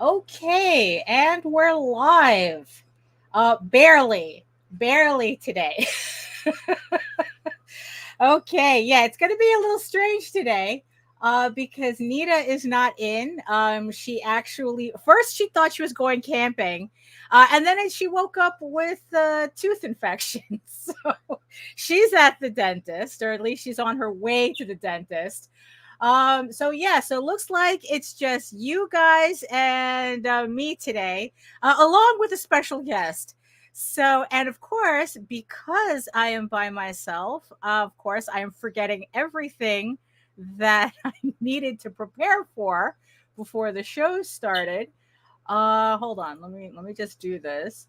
Okay, and we're live. Barely today. Okay, yeah, it's going to be a little strange today because Nita is not in. She actually, first she thought she was going camping, and then she woke up with tooth infection. So she's at the dentist, or at least she's on her way to the dentist. So it looks like it's just you guys and me today, along with a special guest. So, and of course, because I am by myself, of course, I am forgetting everything that I needed to prepare for before the show started. Hold on, let me just do this.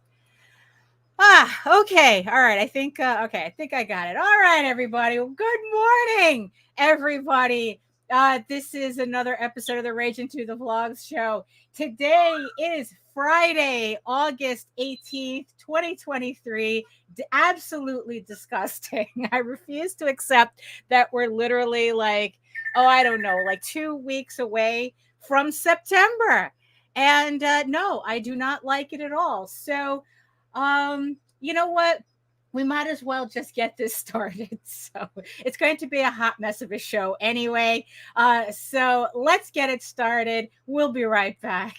Okay. All right. I think I got it. All right, everybody. Well, good morning, everybody. This is another episode of the Ragin to the Vlogs show. Today is Friday, August 18th, 2023. Absolutely disgusting. I refuse to accept that we're literally like 2 weeks away from September. And no, I do not like it at all. So, you know what? We might as well just get this started. So it's going to be a hot mess of a show anyway. So let's get it started. We'll be right back.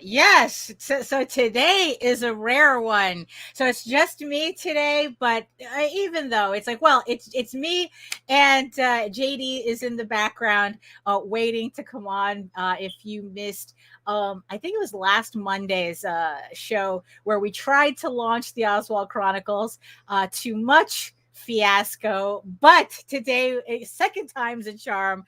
Yes. So today is a rare one. So it's just me today, but even though it's like, well, it's me and JD is in the background waiting to come on. If you missed, I think it was last Monday's show where we tried to launch the Oswald Chronicles, too much fiasco, but today, second time's a charm.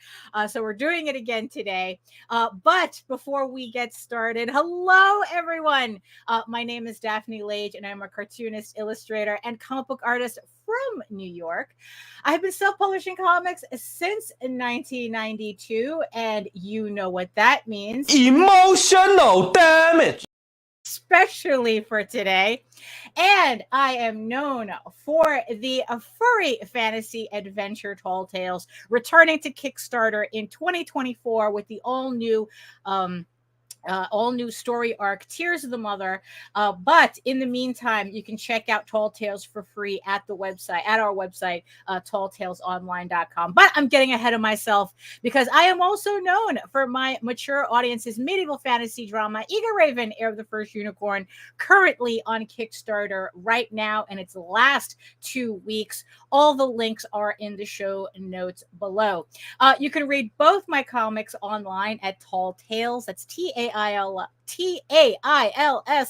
So we're doing it again today. But before we get started, hello everyone. My name is Daphne Lage, and I'm a cartoonist, illustrator, and comic book artist from New York. I've been self-publishing comics since 1992, and you know what that means. Emotional damage. Especially for today. And I am known for the furry fantasy adventure Tall Tales, returning to Kickstarter in 2024 with the all new story arc, Tears of the Mother. But in the meantime, you can check out Tall Tales for free at our website, talltalesonline.com. But I'm getting ahead of myself because I am also known for my mature audience's medieval fantasy drama, EGORAVEN, Heir of the First Unicorn, currently on Kickstarter right now, and its last 2 weeks. All the links are in the show notes below. You can read both my comics online at Tall Tales. That's TAILS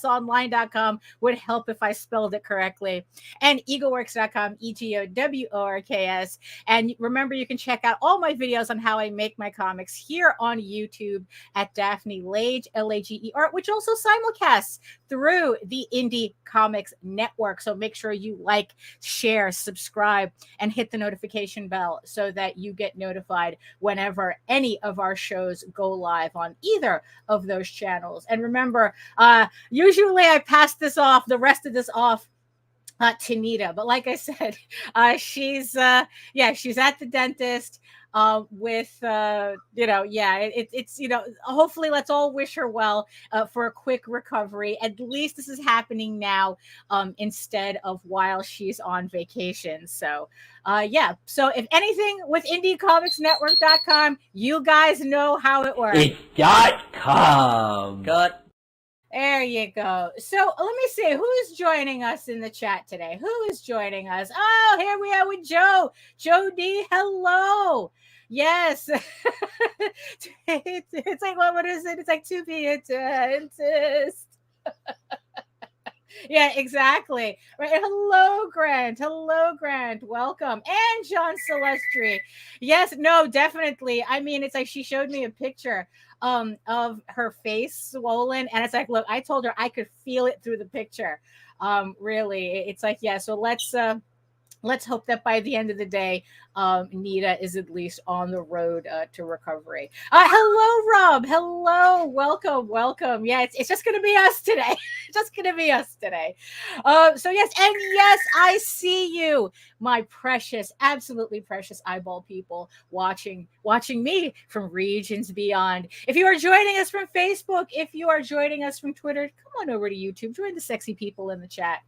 online.com. Would help if I spelled it correctly. And egoworks.com, EGOWORKS. And remember, you can check out all my videos on how I make my comics here on YouTube at Daphne Lage, LAGER, which also simulcasts through the Indie Comics Network. So make sure you like, share, subscribe, and hit the notification bell so that you get notified whenever any of our shows go live on either of those channels. And remember, usually I pass the rest of this off to Nita, but like I said, she's at the dentist with it's hopefully let's all wish her well for a quick recovery. At least this is happening now instead of while she's on vacation. So so if anything with indiecomicsnetwork.com, you guys know how it works. It.com. Cut. There you go. So let me see who's joining us in the chat today. Who is joining us? Oh, here we are with Joe. Joe D, hello. Yes. It's like, what is it? It's like to be a dentist. Yeah, exactly. Right. Hello, Grant. Hello, Grant. Welcome. And John Celestri. Yes, no, definitely. I mean, it's like she showed me a picture of her face swollen. And it's like, look, I told her I could feel it through the picture. Really. It's like, yeah, so let's hope that by the end of the day, Nita is at least on the road to recovery. Hello, Rob. Hello. Welcome. Welcome. Yeah, it's just going to be us today. Just going to be us today. So, yes. And yes, I see you, my precious, absolutely precious eyeball people watching me from regions beyond. If you are joining us from Facebook, if you are joining us from Twitter, come on over to YouTube. Join the sexy people in the chat.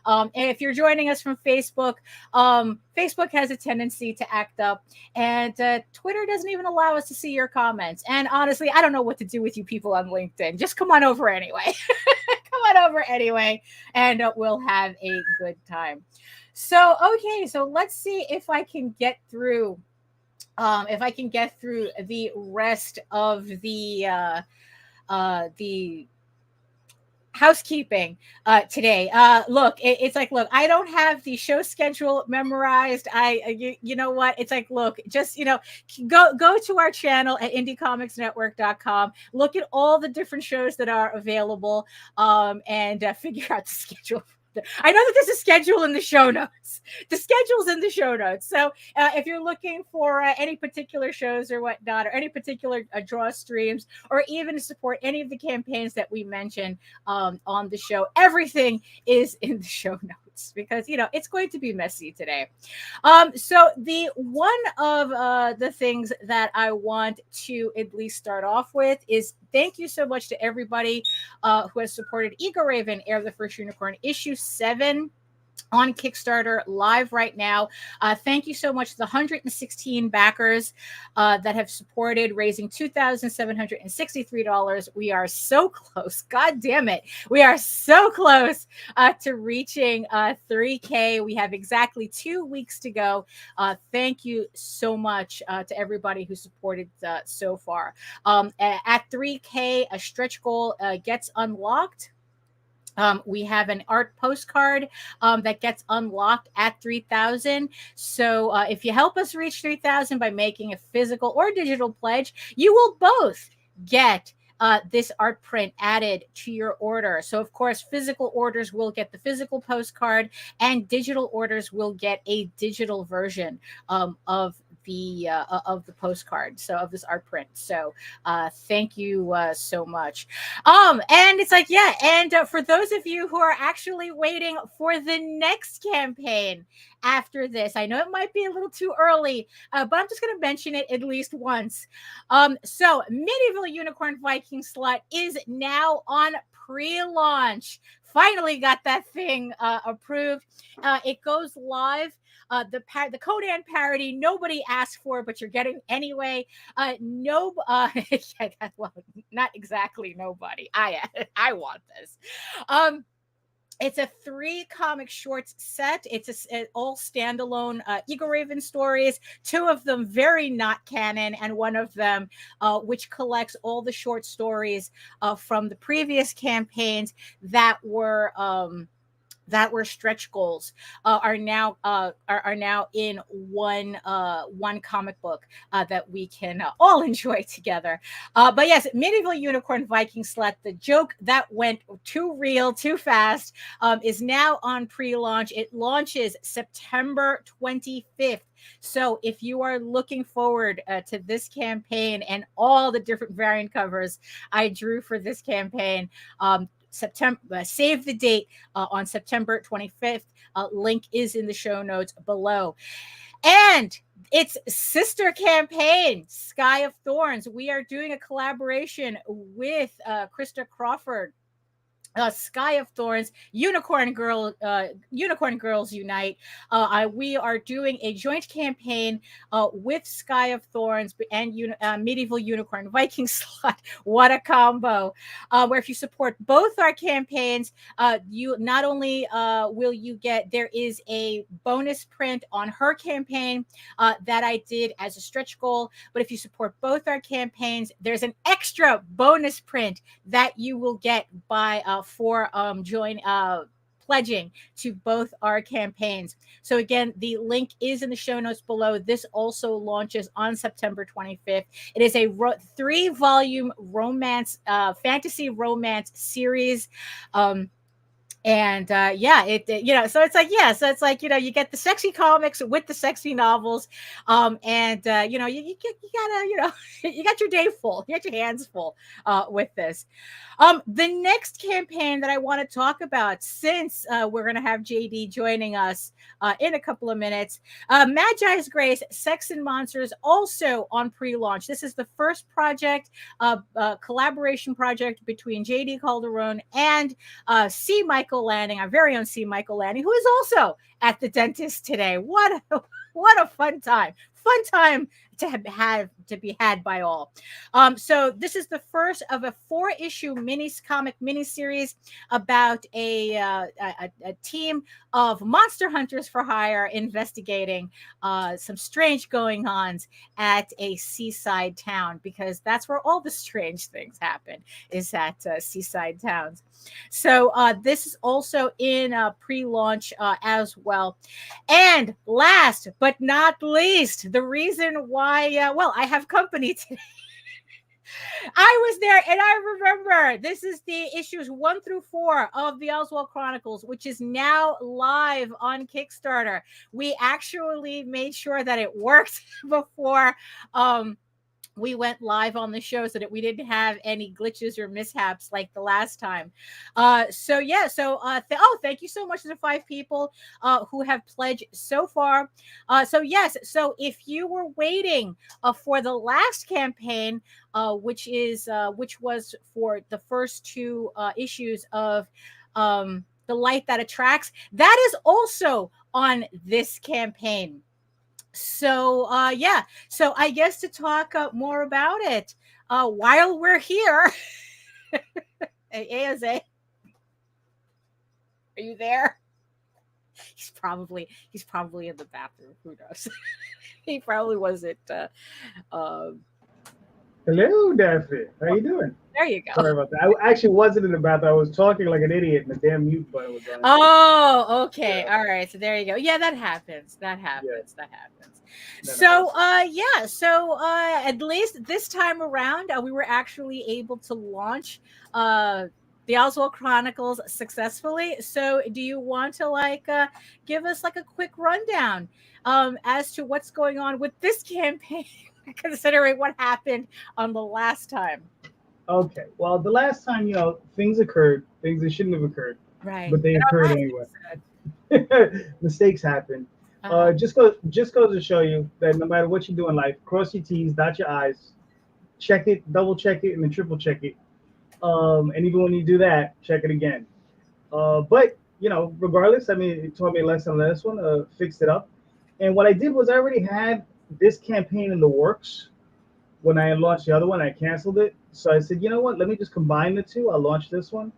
And if you're joining us from Facebook, Facebook has a tendency to act up, and Twitter doesn't even allow us to see your comments. And honestly, I don't know what to do with you people on LinkedIn. Just come on over anyway. Come on over anyway, and we'll have a good time. So, okay, so let's see if I can get through. The rest of the housekeeping today. Look, it's like, look, I don't have the show schedule memorized. You know what, it's like, look, just go to our channel at indiecomicsnetwork.com, look at all the different shows that are available, and figure out the schedule. I know that there's a schedule in the show notes. The schedule's in the show notes. So if you're looking for any particular shows or whatnot, or any particular draw streams, or even to support any of the campaigns that we mentioned on the show, everything is in the show notes, because it's going to be messy today. So the one of the things that I want to at least start off with is thank you so much to everybody who has supported EGORAVEN, Heir of the First Unicorn, issue 7 on Kickstarter live right now. Thank you so much to the 116 backers that have supported, raising $2,763. We are so close. God damn it. We are so close to reaching 3K. We have exactly 2 weeks to go. Thank you so much to everybody who supported so far. At 3K, a stretch goal gets unlocked. We have an art postcard that gets unlocked at 3,000. So if you help us reach 3,000 by making a physical or digital pledge, you will both get this art print added to your order. So, of course, physical orders will get the physical postcard, and digital orders will get a digital version of the postcard, so of this art print. So thank you so much. And it's like, yeah, and for those of you who are actually waiting for the next campaign after this, I know it might be a little too early, but I'm just going to mention it at least once. So Medieval Unicorn Viking Slut is now on pre-launch. Finally got that thing approved. It goes live. The Codan parody nobody asked for, but you're getting anyway. Well, not exactly nobody. I want this. It's a 3 comic shorts set. It's all standalone EGORAVEN stories, 2 of them very not canon, and 1 of them which collects all the short stories from the previous campaigns that were stretch goals, are now in one comic book that we can all enjoy together. But yes, Medieval Unicorn Viking Slut, the joke that went too real too fast, is now on pre-launch. It launches September 25th. So if you are looking forward to this campaign and all the different variant covers I drew for this campaign, September, save the date on September 25th. Link is in the show notes below. And it's sister campaign, Sky of Thorns. We are doing a collaboration with Krista Crawford Sky of Thorns, Unicorn Girls Unite. We are doing a joint campaign with Sky of Thorns and Medieval Unicorn Viking Slot. What a combo! Where if you support both our campaigns, you not only will you get, there is a bonus print on her campaign that I did as a stretch goal, but if you support both our campaigns, there's an extra bonus print that you will get by for pledging to both our campaigns. So again, the link is in the show notes below. This also launches on September 25th. It is a 3-volume romance, fantasy romance series. And so it's like, so it's like, you get the sexy comics with the sexy novels. You gotta, you got your day full, you got your hands full with this. The next campaign that I want to talk about, since we're going to have JD joining us in a couple of minutes, Magi's Grace, Sex and Monsters, also on pre-launch. This is the first project, collaboration project between JD Calderon and C. Michael Lanning, our very own C. Michael Lanning, who is also at the dentist today. What a fun time to be had by all. So this is the first of a 4-issue comic miniseries about a team of monster hunters for hire investigating some strange going-ons at a seaside town, because that's where all the strange things happen, is at seaside towns. So this is also in pre-launch as well. And last but not least, the reason why, I have company today. I was there, and I remember this is the issues 1 through 4 of the Oswald Chronicles, which is now live on Kickstarter. We actually made sure that it worked before we went live on the show, so that we didn't have any glitches or mishaps like the last time. Thank you so much to the 5 people who have pledged so far. So if you were waiting for the last campaign, which was for the first 2 issues of The Light That Attracts, that is also on this campaign. So so I guess to talk more about it while we're here. Hey, Aza, are you there? He's probably in the bathroom. Who knows? He probably wasn't. Hello, Daphne. How you doing? There you go. Sorry about that. I actually wasn't in the bathroom. I was talking like an idiot, and the damn mute button was on. Oh, okay. Yeah. All right. So there you go. Yeah, that happens. That happens. So at least this time around, we were actually able to launch the Oswald Chronicles successfully. So do you want to give us a quick rundown as to what's going on with this campaign, considering what happened on the last time? Okay. Well, the last time, things occurred, things that shouldn't have occurred. Right. But they occurred anyway. Mistakes happen. Just goes to show you that no matter what you do in life, cross your T's, dot your I's, check it, double check it, and then triple check it. And even when you do that, check it again. But regardless, it taught me a lesson on this one, fixed it up. And what I did was I already had this campaign in the works when I launched the other one. I canceled it. So I said, you know what? Let me just combine the two. I'll launch this one.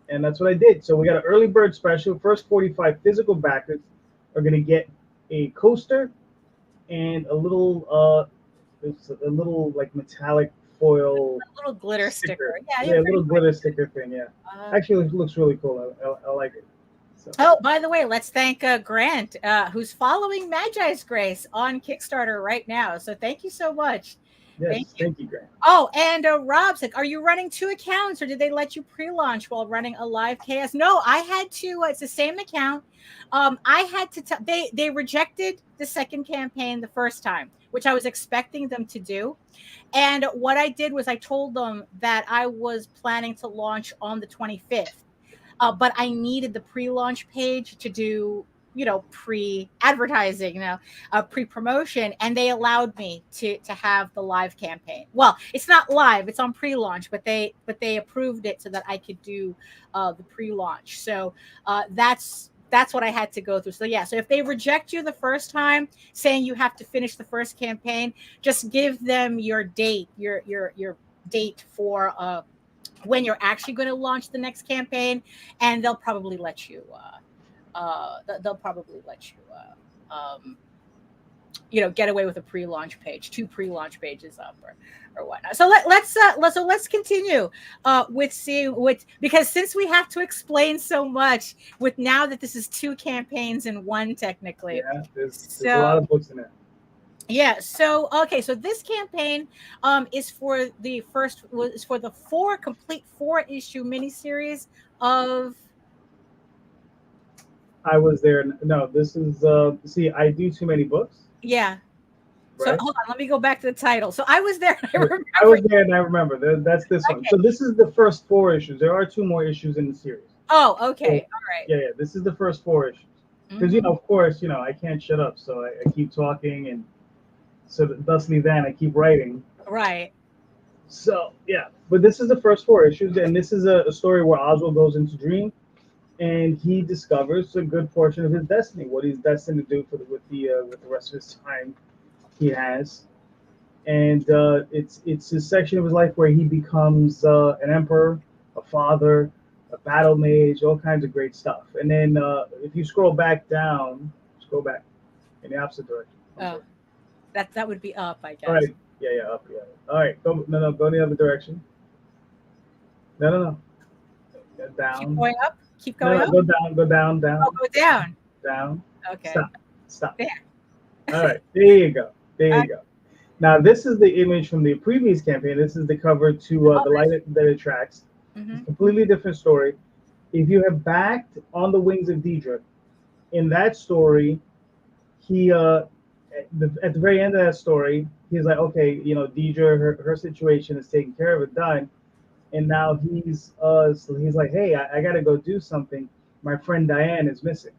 And that's what I did. So we got an early bird special. First 45 physical backers are going to get a coaster and a little metallic foil. A little glitter sticker. Yeah, a little glitter sticker thing. Yeah. Actually, it looks really cool. I like it. So. Oh, by the way, let's thank Grant, who's following Magi's Grace on Kickstarter right now. So thank you so much. Yes, thank you, Grant. Oh, and Rob's like, are you running 2 accounts, or did they let you pre-launch while running a live KS? No, I had to. It's the same account. I had to. They rejected the second campaign the first time, which I was expecting them to do. And what I did was I told them that I was planning to launch on the 25th, but I needed the pre-launch page to do pre-advertising, pre-promotion, and they allowed me to have the live campaign. Well, it's not live, it's on pre-launch, but they approved it so that I could do the pre-launch. So that's what I had to go through. So yeah, so if they reject you the first time saying you have to finish the first campaign, just give them your date, your date for when you're actually going to launch the next campaign, and they'll probably let you get away with a pre-launch page, 2 pre-launch pages up or whatnot. So let's continue with seeing because since we have to explain so much with now that this is 2 campaigns in one technically. Yeah, there's a lot of books in there. Yeah. So okay. So this campaign is for the 4-issue miniseries of. I was there. No, this is see, I do too many books. Yeah. Right? So hold on, let me go back to the title. So I was there. I was there and I remember. That's this one. So this is the first 4 issues. There are 2 more issues in the series. Oh, okay. So, all right. Yeah. This is the first 4 issues. Because of course, I can't shut up, so I keep talking, and so thusly then I keep writing. Right. So yeah, but this is the first 4 issues, and this is a story where Oswald goes into dream, and he discovers a good portion of his destiny, what he's destined to do with the rest of his time he has, and it's a section of his life where he becomes an emperor, a father, a battle mage, all kinds of great stuff. And then if you scroll back in the opposite direction. Oh, that would be up, I guess. All right. Yeah, up. Yeah. All right. Go in the other direction. No. Down. Keep going up. Keep going up. Go down. Oh, go down. Down. Okay. Stop. There. All right. There you go. Now this is the image from the previous campaign. This is the cover to The Light That Attracts. It's a completely different story. If you have backed On the Wings of Deidre, in that story, he at the very end of that story, he's like, okay, Deidre, her situation is taken care of, done, and now he's like, hey, I gotta go do something. My friend Diane is missing,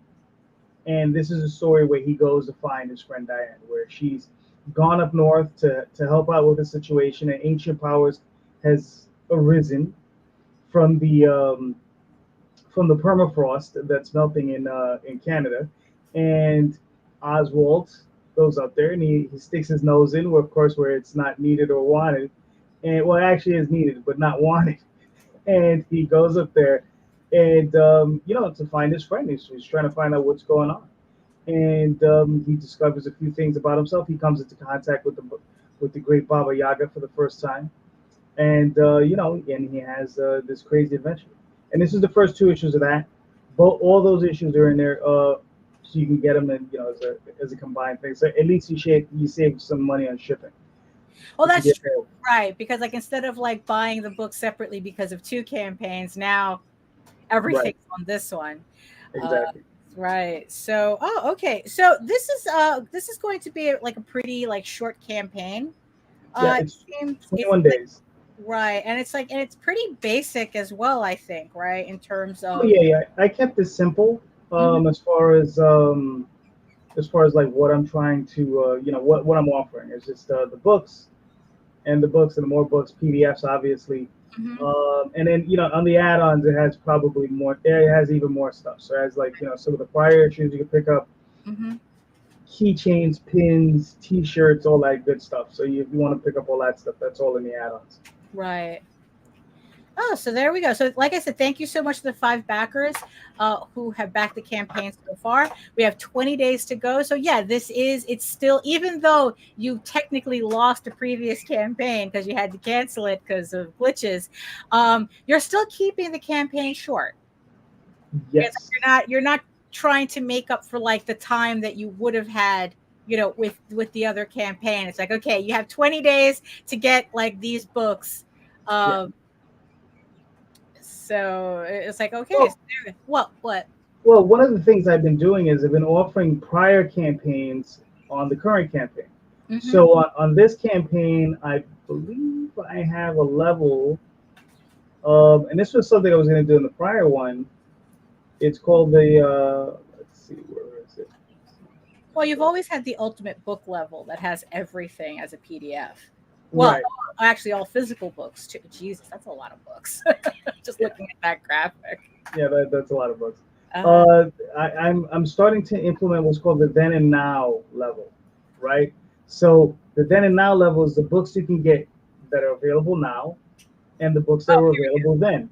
and this is a story where he goes to find his friend Diane, where she's gone up north to help out with the situation, and ancient powers has arisen from the permafrost that's melting in Canada, and Oswald goes up there and he sticks his nose in, where it's not needed or wanted, and well, actually is needed but not wanted, and he goes up there and to find his friend. He's trying to find out what's going on, and he discovers a few things about himself. He comes into contact with the great Baba Yaga for the first time. And and he has this crazy adventure, and this is the first 2 issues of that. All those issues are in there, so you can get them in, as a combined thing. So at least you save some money on shipping. Well, that's true, right? Because instead of buying the book separately because of 2 campaigns, now everything's on this one. Exactly. Right. So, okay. So this is going to be a pretty short campaign. It's 21 days. Right, and it's pretty basic as well, I think, right, in terms of. Oh, yeah. I kept it simple, as far as what I'm trying to, what I'm offering is just the books, and the more books, PDFs, obviously, and then on the add-ons it has probably more. It has even more stuff. So it has some of the prior issues you can pick up. Keychains, pins, T-shirts, all that good stuff. So if you want to pick up all that stuff, that's all in the add-ons. Right. Oh, so there we go. So like I said, thank you so much to the 5 backers who have backed the campaign so far. We have 20 days to go. So yeah, it's still, even though you technically lost the previous campaign because you had to cancel it because of glitches, you're still keeping the campaign short. Yes. You're not trying to make up for the time that you would have had with the other campaign. It's okay, you have 20 days to get these books. So it's okay. What? Well, one of the things I've been doing is I've been offering prior campaigns on the current campaign. So on this campaign, I believe I have a level and this was something I was going to do in the prior one. It's called the let's see, where is it? Well, you've always had the ultimate book level that has everything as a PDF. Well, Right. actually, all physical books too. Jesus, that's a lot of books. Just Yeah. looking at that graphic. Yeah, that's a lot of books. Uh, I'm starting to implement what's called the then and now level, right? So the then and now level is the books you can get that are available now, and the books that oh, were here we available then,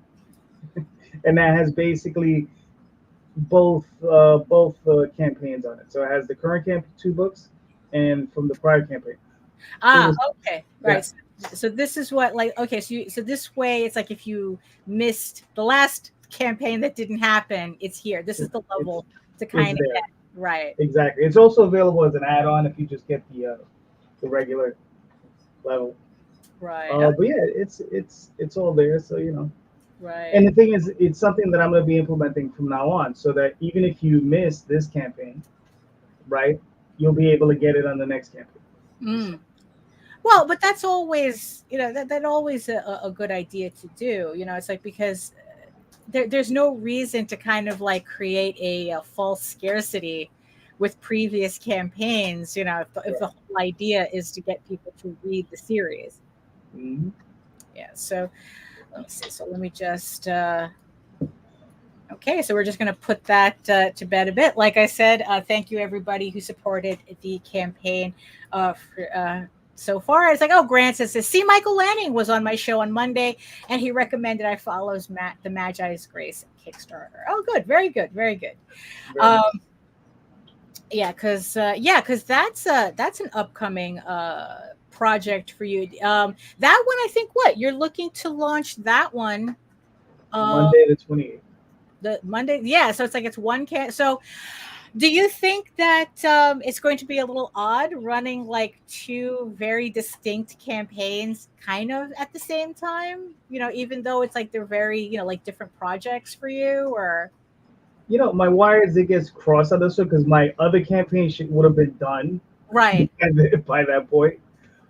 and that has basically both campaigns on it. So it has the current two books, and from the prior campaign. It was Okay, yeah, right. So this is what like okay. So this way, it's like if you missed the last campaign that didn't happen, it's here. This is the it's level to it's kind of there get right. exactly. It's also available as an add-on if you just get the regular level. Right. Oh, But yeah, it's all there. So right. and the thing is, it's something that I'm going to be implementing from now on, so that even if you miss this campaign, right, you'll be able to get it on the next campaign. Mm. Well, but that's always, that always a good idea to do. It's like because there's no reason to kind of like create a false scarcity with previous campaigns. If the Right. whole idea is to get people to read the series. Mhm. Yeah. So let me see. So let me just. Okay, so we're just going to put that to bed a bit. Like I said, thank you everybody who supported the campaign so far. It's like, oh, Grant says, see, Michael Lanning was on my show on Monday, and he recommended I follows the Magi's Grace Kickstarter. Oh, good, very good, very good. Very nice. Because that's an upcoming project for you. That one, I think, what you're looking to launch that one. Monday the 28th. The Monday, yeah. So it's like it's one So, do you think that it's going to be a little odd running like two very distinct campaigns, kind of at the same time? Even though it's like they're very, like different projects for you, or My wires it gets crossed on this one because my other campaign would have been done right? by that point.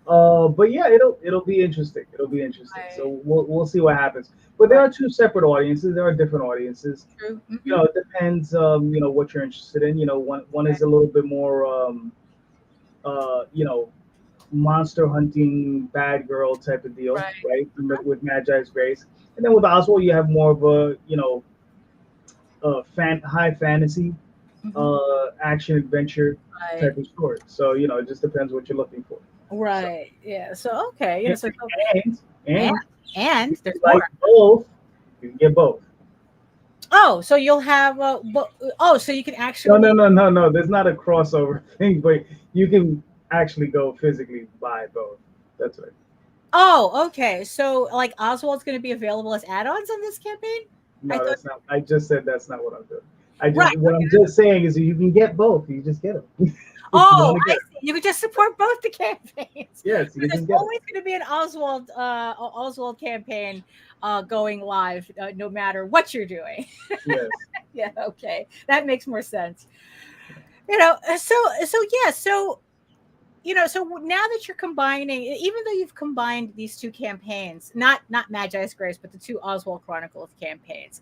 But yeah, it'll be interesting. It'll be interesting. Right. So we'll see what happens. But there Right. are two separate audiences. There are different audiences. True. It depends. What you're interested in. One Right. is a little bit more, monster hunting, bad girl type of deal, Right. right? With Magi's Grace, and then with Oswald, you have more of a, high fantasy, Mhm. action adventure Right. type of story. So it just depends what you're looking for. So Right. Yeah. So okay. and So and, and and and if there's you more. like both, you can get both. Oh, so you'll have so you can No, no, actually. no, no, no. There's not a crossover thing, but you can actually go physically buy both. That's right. Oh, okay. So like Oswald's going to be available as add-ons on this campaign? I No, thought that's not. I just said that's not what I'm doing. right. What I'm just saying is you can get both. You just get them if you Oh, want to I get them. see. You could just support both the campaigns. Yes, So you there's can get them. always going to be an Oswald campaign going live no matter what you're doing. Yes. Yeah, okay. That makes more sense. So now that you're combining, even though you've combined these two campaigns, not Magi's Grace, but the two Oswald Chronicles campaigns,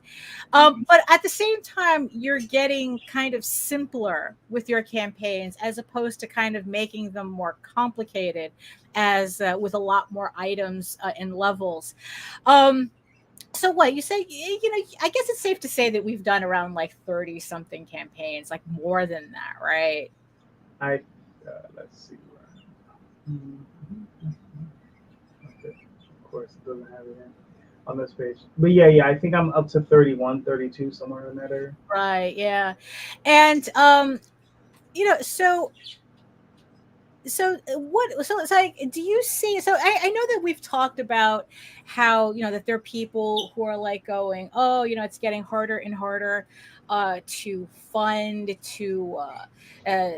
but at the same time, you're getting kind of simpler with your campaigns as opposed to kind of making them more complicated, as with a lot more items and levels. So what you say? I guess it's safe to say that we've done around like 30 something campaigns, like more than that, right? I let's see. Okay. Of course, it doesn't have it on this page. But yeah, I think I'm up to 31, 32, somewhere in that area. Right. Yeah. And so it's like, do you see, so I know that we've talked about how that there are people who are like going, oh, it's getting harder and harder to fund, uh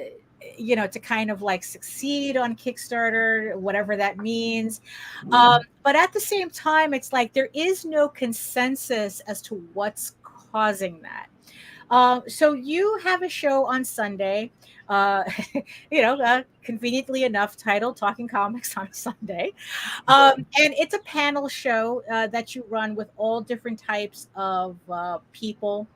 to kind of like succeed on Kickstarter, whatever that means. But at the same time, it's like there is no consensus as to what's causing that. So you have a show on Sunday, uh, conveniently enough, titled "Talking Comics on Sunday," and it's a panel show that you run with all different types of people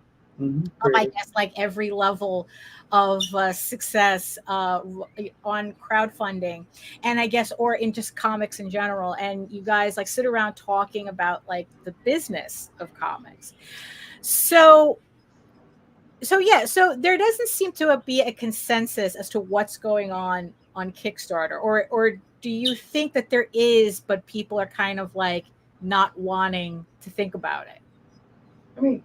I guess like every level of success on crowdfunding, and I guess or in just comics in general. And you guys like sit around talking about like the business of comics. So yeah, so there doesn't seem to be a consensus as to what's going on Kickstarter, or do you think that there is, but people are kind of like not wanting to think about it? I mean,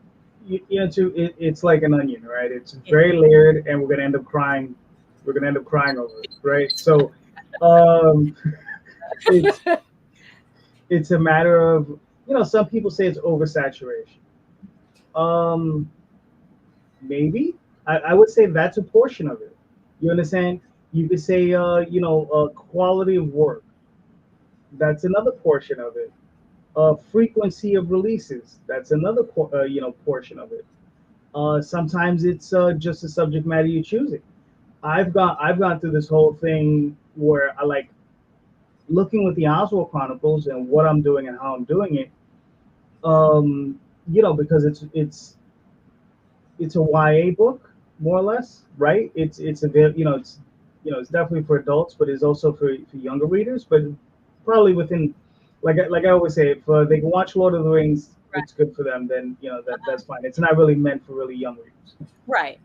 it's like an onion, right? It's very layered, and we're gonna end up crying. We're gonna end up crying over it, right? So, um, it's it's a matter of some people say it's oversaturation. Um, Maybe I would say that's a portion of it. You understand? You could say quality of work. That's another portion of it. Frequency of releases. That's another portion of it. Sometimes it's just the subject matter you're choosing. I've gone through this whole thing where I like looking with the Oswald Chronicles and what I'm doing and how I'm doing it. Because it's a YA book, more or less, right? It's a it's definitely for adults, but it's also for younger readers. But probably within, like I always say, if they can watch Lord of the Rings, it's good for them. Then that's fine. It's not really meant for really young readers, right?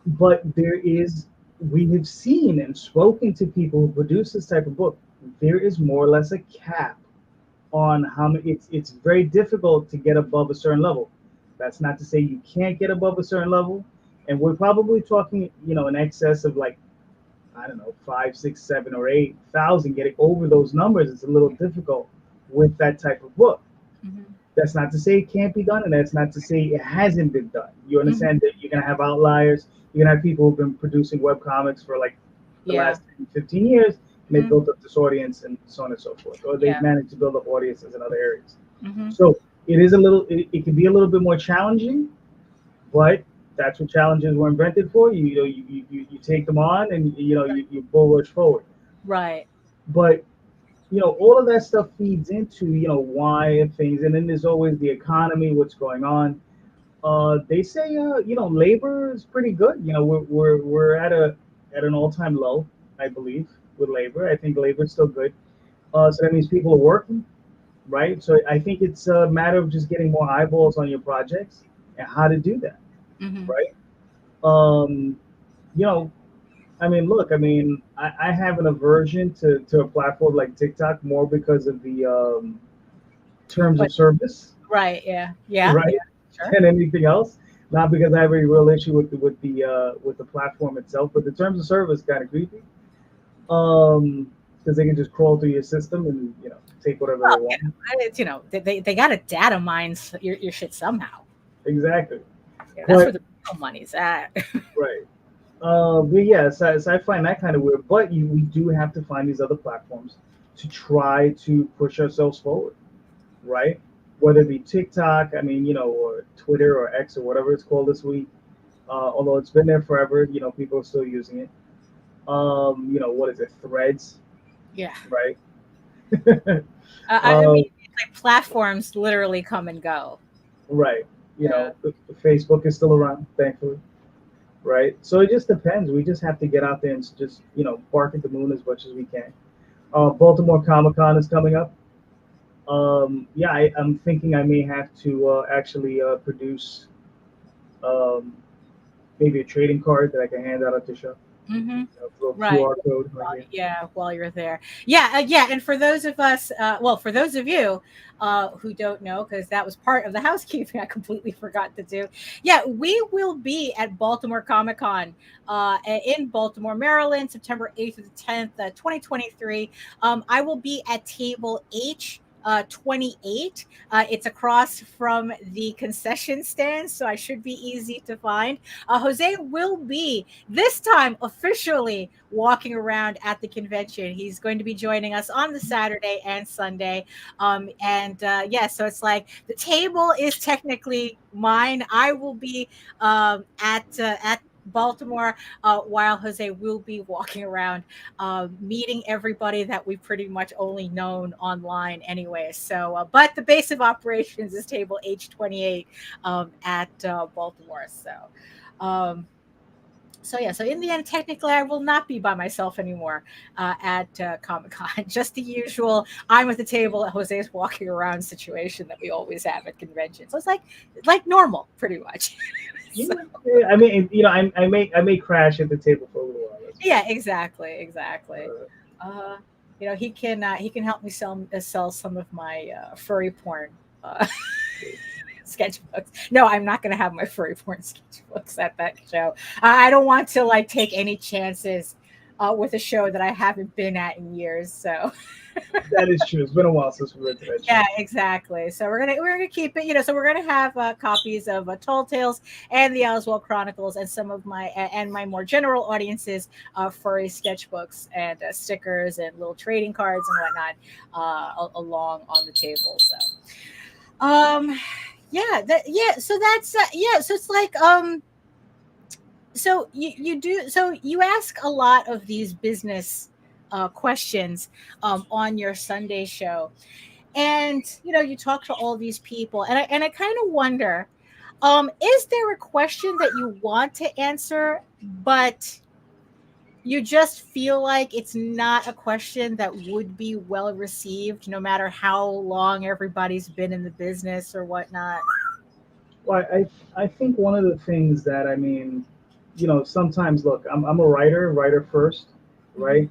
But we have seen and spoken to people who produce this type of book. There is more or less a cap on how many. It's very difficult to get above a certain level. That's not to say you can't get above a certain level, and we're probably talking, in excess of like, I don't know, 5, 6, 7, or 8,000. Getting over those numbers is a little difficult with that type of book. That's not to say it can't be done, and that's not to say it hasn't been done. You understand that you're gonna have outliers. You're gonna have people who've been producing web comics for like the last 10, 15 years, and they've built up this audience and so on and so forth, or they've managed to build up audiences in other areas. So it can be a little bit more challenging, but that's what challenges were invented for. You take them on, and you bulrush forward. Right. But all of that stuff feeds into why things, and then there's always the economy, what's going on. They say labor is pretty good. We're at an all-time low, I believe, with labor. I think labor is still good. So that means people are working. Right, so I think it's a matter of just getting more eyeballs on your projects and how to do that, right? Look, I have an aversion to a platform like TikTok more because of the terms of service, right? Yeah, right, sure. than anything else. Not because I have a real issue with the platform itself, but the terms of service kind of creepy. Because they can just crawl through your system and take whatever they want. They got to data mine your shit somehow. Exactly. Yeah, that's where the real money's at. Right. But yeah, so I find that kind of weird. But we do have to find these other platforms to try to push ourselves forward, right? Whether it be TikTok, or Twitter or X or whatever it's called this week. Although it's been there forever, people are still using it. What is it? Threads. Yeah. Right. Like platforms literally come and go. Right. Facebook is still around, thankfully. Right. So it just depends. We just have to get out there and just, bark at the moon as much as we can. Baltimore Comic-Con is coming up. I'm thinking I may have to actually produce maybe a trading card that I can hand out at the show. Right. QR code right while you're there. And for those of us, for those of you who don't know, because that was part of the housekeeping I completely forgot to do. Yeah, we will be at Baltimore Comic-Con in Baltimore, Maryland, September 8th to the 10th, 2023. I will be at table H. 28. It's across from the concession stand, so I should be easy to find. Jose will be this time officially walking around at the convention. He's going to be joining us on the Saturday and Sunday. So it's like the table is technically mine. I will be at Baltimore, while Jose will be walking around, meeting everybody that we pretty much only known online anyway. So, but the base of operations is table H28 at Baltimore. Um, so yeah, so in the end, technically, I will not be by myself anymore at Comic Con. Just the usual, I'm at the table, Jose's walking around situation that we always have at conventions. So it's like normal, pretty much. So, Yeah, I mean, I may crash at the table for a little while. yeah, exactly. Uh, he can help me sell some of my furry porn. Sketchbooks. No, I'm not going to have my furry porn sketchbooks at that show. I don't want to like take any chances with a show that I haven't been at in years. So That is true. It's been a while since we went to that show. yeah, exactly. So we're gonna keep it. So we're gonna have copies of Tall Tales and the Oswald Chronicles, and some of my more general audiences furry sketchbooks and stickers and little trading cards and whatnot along on the table. So. So that's so it's like so you ask a lot of these business questions on your Sunday show, and you talk to all these people, and I kind of wonder, is there a question that you want to answer but you just feel like it's not a question that would be well received, no matter how long everybody's been in the business or whatnot? Well, I think one of the things that sometimes look, I'm a writer first, right?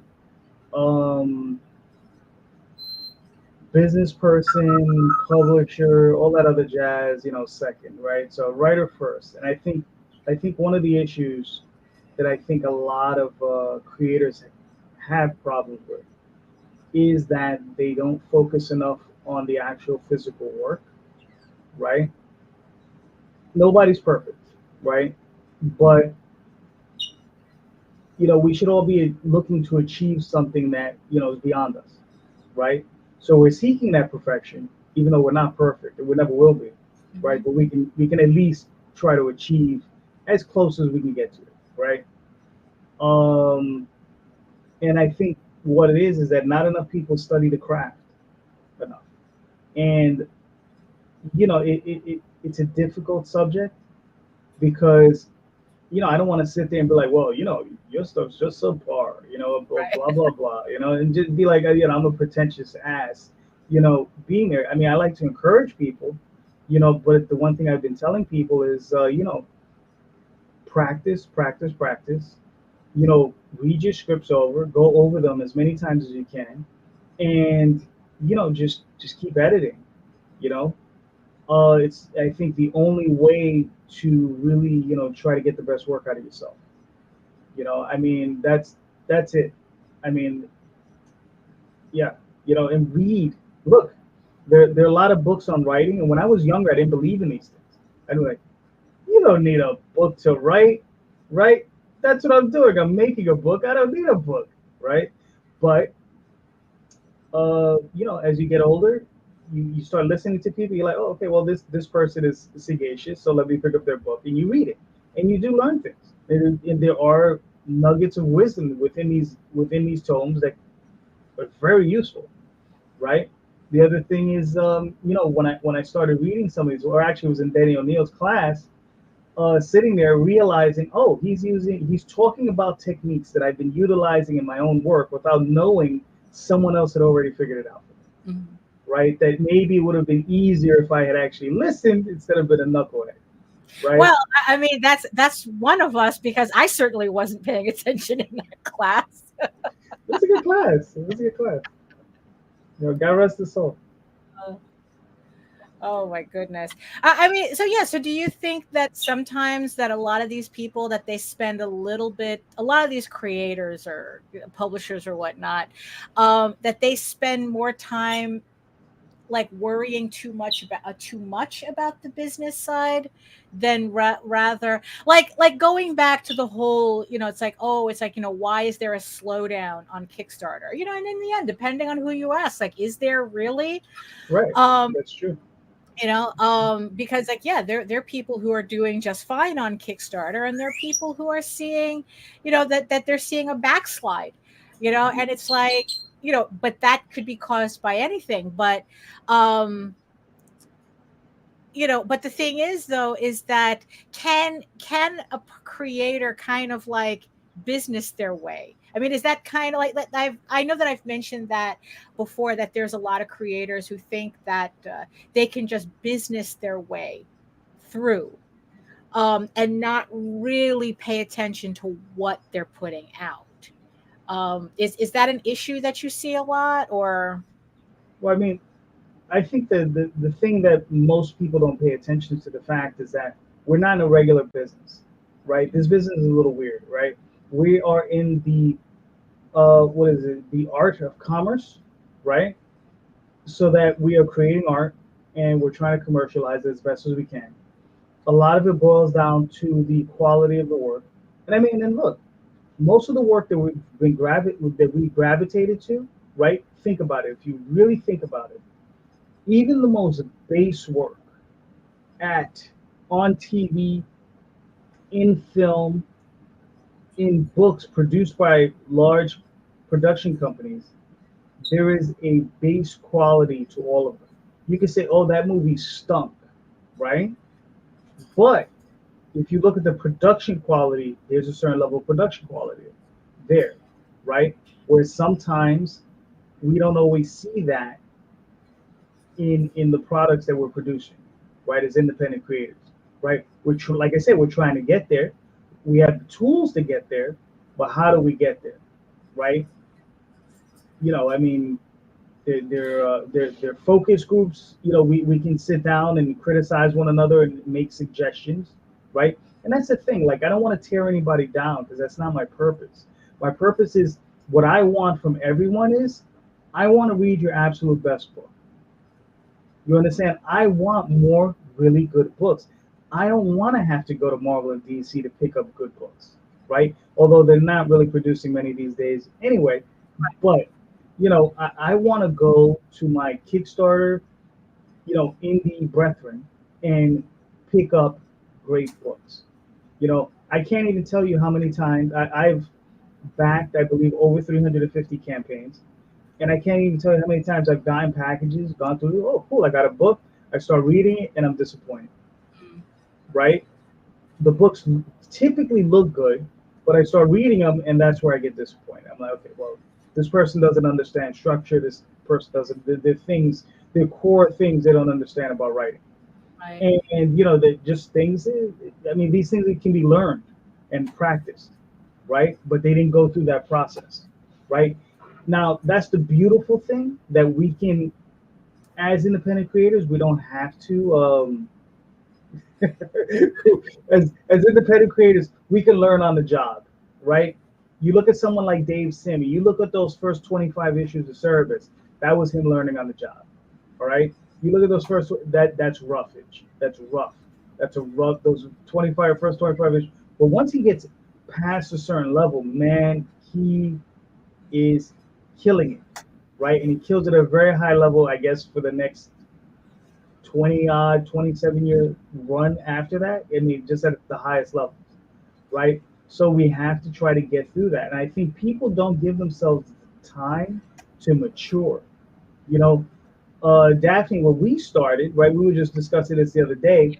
Business person, publisher, all that other jazz, second, right? So writer first, and I think one of the issues that I think a lot of creators have problems with is that they don't focus enough on the actual physical work, right? Nobody's perfect, right? But we should all be looking to achieve something that is beyond us, right? So we're seeking that perfection, even though we're not perfect, and we never will be, right? But we can at least try to achieve as close as we can get to it, right? And I think what it is that not enough people study the craft enough, and it's a difficult subject because I don't want to sit there and be like, well, your stuff's just subpar, Right. blah blah blah, and just be like, I'm a pretentious ass, being there. I mean, I like to encourage people, but the one thing I've been telling people is, practice, practice, practice. Read your scripts over, go over them as many times as you can, and just keep editing. You know, it's I think the only way to really try to get the best work out of yourself. I mean that's it. I mean, yeah, and read. Look, there are a lot of books on writing, and when I was younger, I didn't believe in these things. I'd be like, you don't need a book to write, right? That's what I'm doing. I'm making a book. I don't need a book, right? But as you get older, you start listening to people. You're like, oh, okay, well, this person is sagacious, so let me pick up their book, and you read it, and you do learn things. And there are nuggets of wisdom within these tomes that are very useful, right? The other thing is, when I started reading some of these, or actually it was in Danny O'Neill's class, sitting there realizing, oh, he's talking about techniques that I've been utilizing in my own work without knowing someone else had already figured it out for me, right? That maybe it would have been easier if I had actually listened instead of been a knucklehead, right? Well, I mean, that's one of us, because I certainly wasn't paying attention in that class. It was a good class. It was a good class. God rest his soul. Oh my goodness. I mean, so yeah, so do you think that sometimes that a lot of these people that they spend a lot of these creators or publishers or whatnot, that they spend more time like worrying too much about the business side than rather like going back to the whole, it's like, why is there a slowdown on Kickstarter? And in the end, depending on who you ask, like, is there really? Right. That's true. Because like, yeah, there are people who are doing just fine on Kickstarter, and there are people who are seeing, that they're seeing a backslide, and it's like, but that could be caused by anything. But the thing is, though, is that can a creator kind of like business their way? I mean, is that kind of like that? I know that I've mentioned that before, that there's a lot of creators who think that they can just business their way through, and not really pay attention to what they're putting out. Is that an issue that you see a lot, or? Well, I mean, I think the thing that most people don't pay attention to the fact is that we're not in a regular business, right? This business is a little weird, right? We are in the what is it? The art of commerce, right? So that we are creating art and we're trying to commercialize it as best as we can. A lot of it boils down to the quality of the work. And I mean, and look, most of the work that we gravitated to, right? Think about it. If you really think about it, even the most base work on TV, in film, in books produced by large production companies, there is a base quality to all of them. You can say, oh, that movie stunk, right? But if you look at the production quality, there's a certain level of production quality there, right? Where sometimes we don't always see that in the products that we're producing, right? As independent creators, right? Like I said, we're trying to get there. We have the tools to get there, but how do we get there, right? I mean, they're focus groups. We can sit down and criticize one another and make suggestions, right? And that's the thing. Like, I don't want to tear anybody down, because that's not my purpose. My purpose is, what I want from everyone is, I want to read your absolute best book. You understand? I want more really good books. I don't want to have to go to Marvel and DC to pick up good books, right? Although they're not really producing many these days anyway. But, I want to go to my Kickstarter, indie brethren, and pick up great books. I can't even tell you how many times I've backed, I believe, over 350 campaigns. And I can't even tell you how many times I've gotten packages, gone through, oh, cool, I got a book, I start reading it, and I'm disappointed, right? The books typically look good, but I start reading them, and that's where I get disappointed. I'm like, okay, well, this person doesn't understand structure, this person doesn't, the core things they don't understand about writing. Right. And they're just things, I mean, these things can be learned and practiced, right? But they didn't go through that process, right? Now, that's the beautiful thing, that we can, as independent creators, we don't have to, as independent creators, we can learn on the job, right? You look at someone like Dave Simmy, you look at those first 25 issues of Service, that was him learning on the job, all right? You look at those that's roughage, that's rough. Those first 25 issues. But once he gets past a certain level, man, he is killing it, right? And he kills it at a very high level, I guess, for the next 27-year run after that. I mean, just at the highest levels, right? So we have to try to get through that. And I think people don't give themselves time to mature. Daphne, when we started, right, we were just discussing this the other day.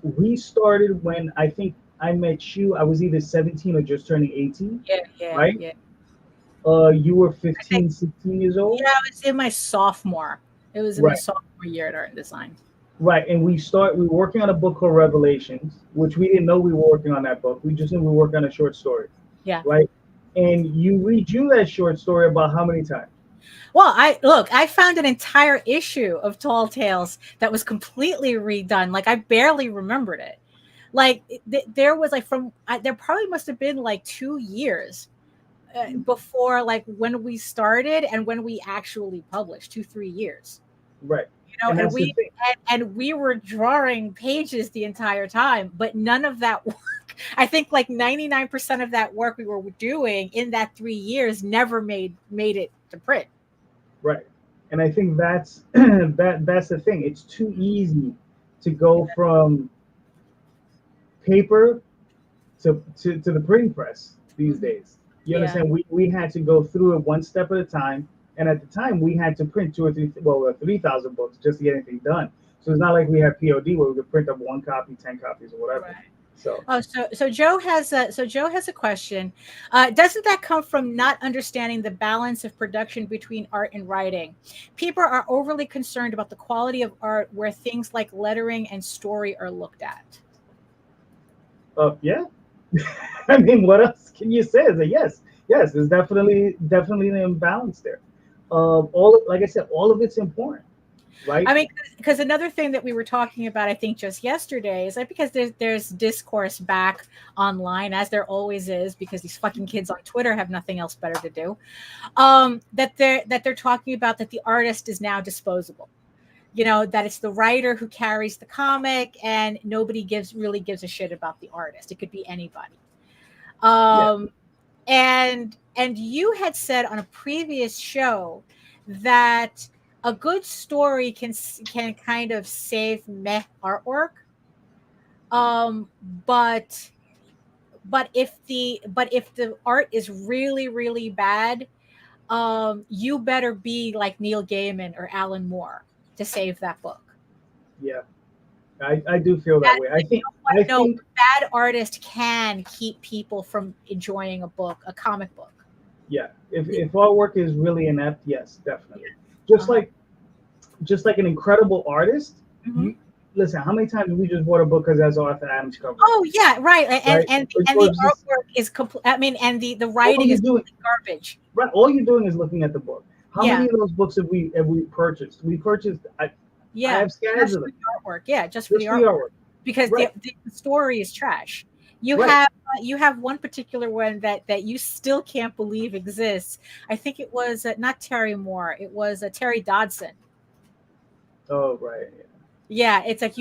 We started when I think I met you, I was either 17 or just turning 18. Yeah, right? Yeah. You were 15, 16 years old? Yeah, I was in my sophomore. It was in my sophomore year at Art and Design. Right, and we were working on a book called Revelations, which we didn't know we were working on that book. We just knew we were working on a short story. Yeah. Right? And you redrew that short story about how many times? Well, I found an entire issue of Tall Tales that was completely redone. Like, I barely remembered it. Like, there was like there probably must have been like 2 years before, like, when we started and when we actually published, 2-3 years. Right. And we were drawing pages the entire time, but none of that work. I think like 99% of that work we were doing in that 3 years never made it to print. Right. And I think that's that's the thing. It's too easy to go from paper to the printing press these days. You Yeah. understand? We had to go through it one step at a time, and at the time we had to print 3,000 books just to get anything done. So it's not like we had POD where we could print up 1 copy, 10 copies, or whatever. Right. So so Joe has a question. Doesn't that come from not understanding the balance of production between art and writing? People are overly concerned about the quality of art where things like lettering and story are looked at. yeah. I mean, what else can you say? Is that yes, there's definitely an imbalance there. Like I said, all of it's important, right? I mean, because another thing that we were talking about, I think just yesterday, is like because there's discourse back online, as there always is, because these fucking kids on Twitter have nothing else better to do. That they're talking about that the artist is now disposable. You know, that it's the writer who carries the comic, and nobody really gives a shit about the artist. It could be anybody. And you had said on a previous show that a good story can kind of save meh artwork, but if the art is really bad, you better be like Neil Gaiman or Alan Moore to save that book. Yeah, I do feel that way. I think bad artist can keep people from enjoying a comic book. Yeah, if artwork is really inept, yes, definitely. Just like an incredible artist. Listen, how many times have we just bought a book because that's Arthur Adams cover? Oh yeah, right. And the artwork is complete. I mean, and the writing is garbage. Right. All you're doing is looking at the book. How many of those books have we purchased? We purchased. I have scans of them. Artwork. Yeah, just for the artwork. Because the story is trash. You have one particular one that you still can't believe exists. I think it was not Terry Moore. It was Terry Dodson. Oh right. Yeah, it's like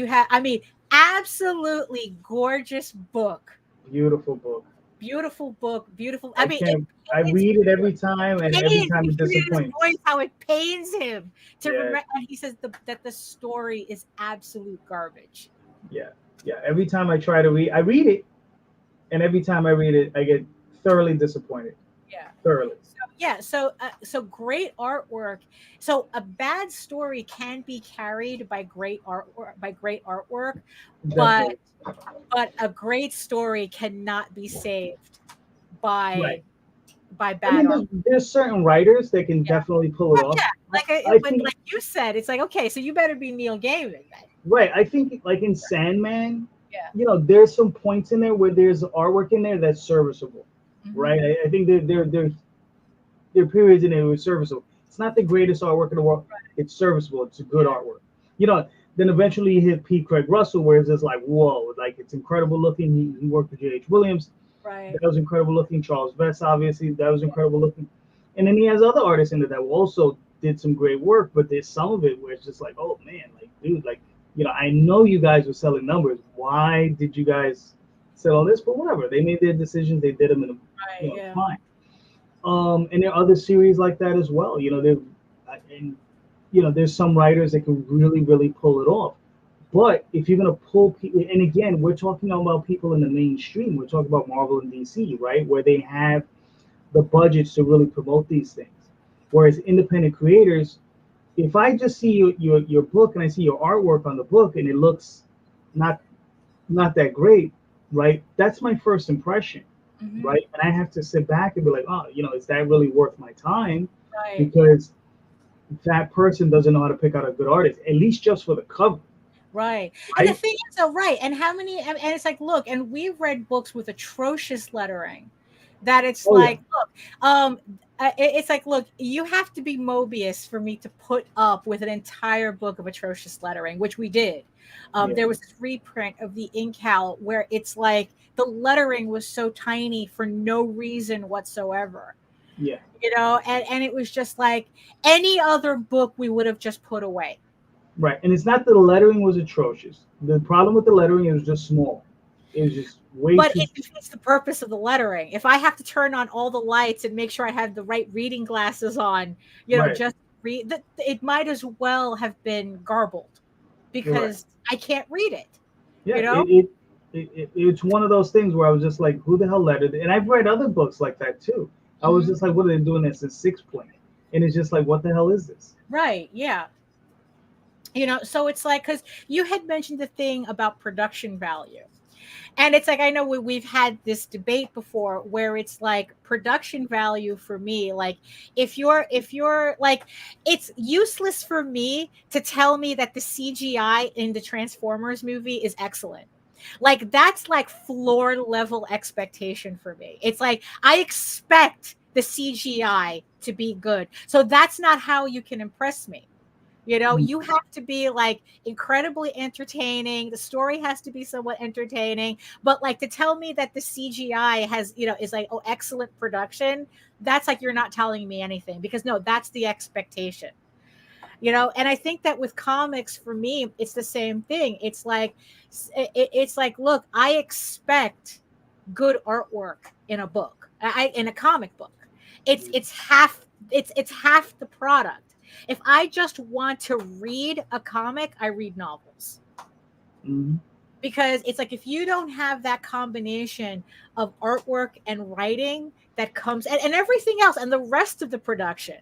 absolutely gorgeous book. Beautiful book. Beautiful book. Beautiful. I read it every time, and every time it disappoints. How it pains him to remember. And he says that the story is absolute garbage. Yeah. Every time I try to read, I read it, and every time I read it, I get thoroughly disappointed. Yeah. Thoroughly. So great artwork. So a bad story can be carried by great artwork, but a great story cannot be saved by bad artwork. There's certain writers that can definitely pull it off. Yeah, like you said, it's like, okay, so you better be Neil Gaiman then. Right. I think like in Sandman, there's some points in there where there's artwork in there that's serviceable. Right. I think there are periods in there where it's serviceable. It's not the greatest artwork in the world. Right. It's serviceable. It's a good artwork. Then eventually you hit P. Craig Russell, where it's just like, whoa, like it's incredible looking. He worked with J.H. Williams. Right. That was incredible looking. Charles Vess, obviously, that was incredible looking. And then he has other artists in there that also did some great work, but there's some of it where it's just like, oh man, like dude, like I know you guys were selling numbers. Why did you guys sell all this? But whatever, they made their decisions. They did them in fine. And there are other series like that as well. There's some writers that can really, really pull it off. But if you're gonna pull people, and again, we're talking about people in the mainstream. We're talking about Marvel and DC, right, where they have the budgets to really promote these things. Whereas independent creators, if I just see your book and I see your artwork on the book and it looks not that great, right? That's my first impression. Right. And I have to sit back and be like, oh, is that really worth my time? Right. Because that person doesn't know how to pick out a good artist, at least just for the cover. Right. And the thing is, and how many, and it's like, look, and we've read books with atrocious lettering that it's look, it's like, look, you have to be Mobius for me to put up with an entire book of atrocious lettering, which we did. There was this reprint of the Incal where it's like the lettering was so tiny for no reason whatsoever. Yeah. And it was just like any other book we would have just put away. Right. And it's not that the lettering was atrocious. The problem with the lettering, it was just small. It was just way But too... it defeats the purpose of the lettering. If I have to turn on all the lights and make sure I have the right reading glasses on, just read that. It might as well have been garbled because I can't read it. Yeah, You know? it's one of those things where I was just like, who the hell let it? And I've read other books like that too. I was just like, what are they doing this in 6 point? And it's just like, what the hell is this? Right. Yeah. You know, so it's like, because you had mentioned the thing about production value. And it's like, I know we've had this debate before where it's like production value for me, like if you're like, it's useless for me to tell me that the CGI in the Transformers movie is excellent. Like that's like floor level expectation for me. It's like I expect the CGI to be good. So that's not how you can impress me. You know, you have to be like incredibly entertaining. The story has to be somewhat entertaining. But like to tell me that the CGI has, you know, is like, oh, excellent production, that's like you're not telling me anything because no, that's the expectation. You know, and I think that with comics for me, it's the same thing. It's like it's like, look, I expect good artwork in a book. In a comic book. It's half it's half the product. If I just want to read a comic, I read novels. Because it's like if you don't have that combination of artwork and writing that comes and everything else and the rest of the production,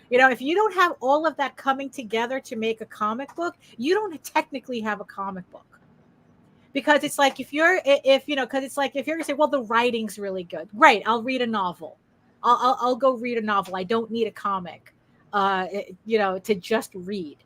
you know, if you don't have all of that coming together to make a comic book, you don't technically have a comic book. Because it's like if you know, because it's like if you're gonna say, well, the writing's really good, great, I'll read a novel. I'll go read a novel. I don't need a comic, you know, to just read.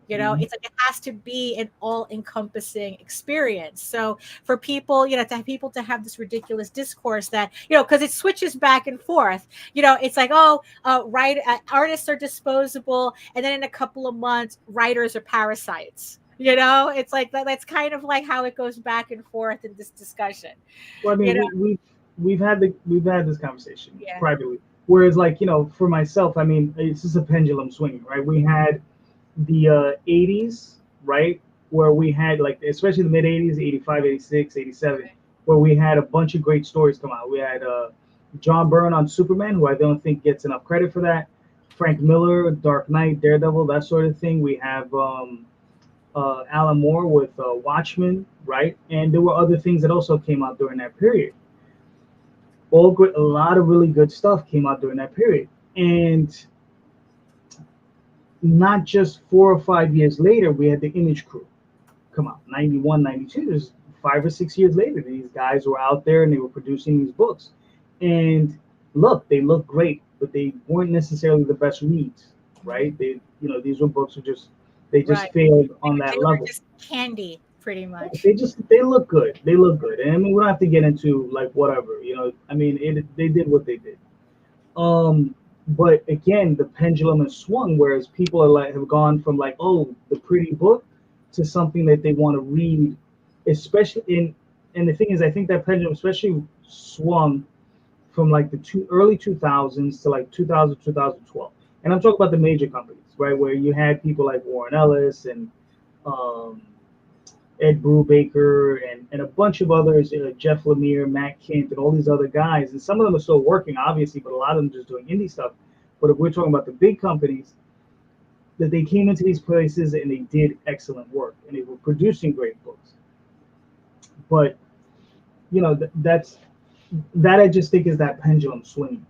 You know, it's like it has to be an all-encompassing experience. So for people, you know, to have people to have this ridiculous discourse that, you know, because it switches back and forth. You know, it's like, oh, artists are disposable, and then in a couple of months, writers are parasites. You know, it's like that's kind of like how it goes back and forth in this discussion. Well, I mean, You know? we've had this conversation privately. Whereas, like, you know, for myself, I mean, it's just a pendulum swinging, right? We had the 80s, right? Where we had, like, especially the mid 80s, 85, 86, 87, where we had a bunch of great stories come out. We had John Byrne on Superman, who I don't think gets enough credit for that. Frank Miller, Dark Knight, Daredevil, that sort of thing. We have Alan Moore with Watchmen, right? And there were other things that also came out during that period. All good, a lot of really good stuff came out during that period. And not just 4 or 5 years later, we had the Image Crew come out, 91, 92. There's 5 or 6 years later, these guys were out there and they were producing these books. And look, they look great, but they weren't necessarily the best reads, right? They, you know, these were books who just, they just failed on that level. Just candy, pretty much. They look good. They look good. And I mean, we don't have to get into like whatever, you know. I mean, they did what they did. But again, the pendulum has swung, whereas people are like have gone from like, oh, the pretty book to something that they want to read, especially in. And the thing is, I think that pendulum especially swung from like the early 2000s to like 2000, 2012. And I'm talking about the major companies, right, where you had people like Warren Ellis and Ed Brubaker and a bunch of others, Jeff Lemire, Matt Kint, and all these other guys. And some of them are still working, obviously, but a lot of them just doing indie stuff. But if we're talking about the big companies, that they came into these places and they did excellent work and they were producing great books. But, you know, that I just think is that pendulum swinging,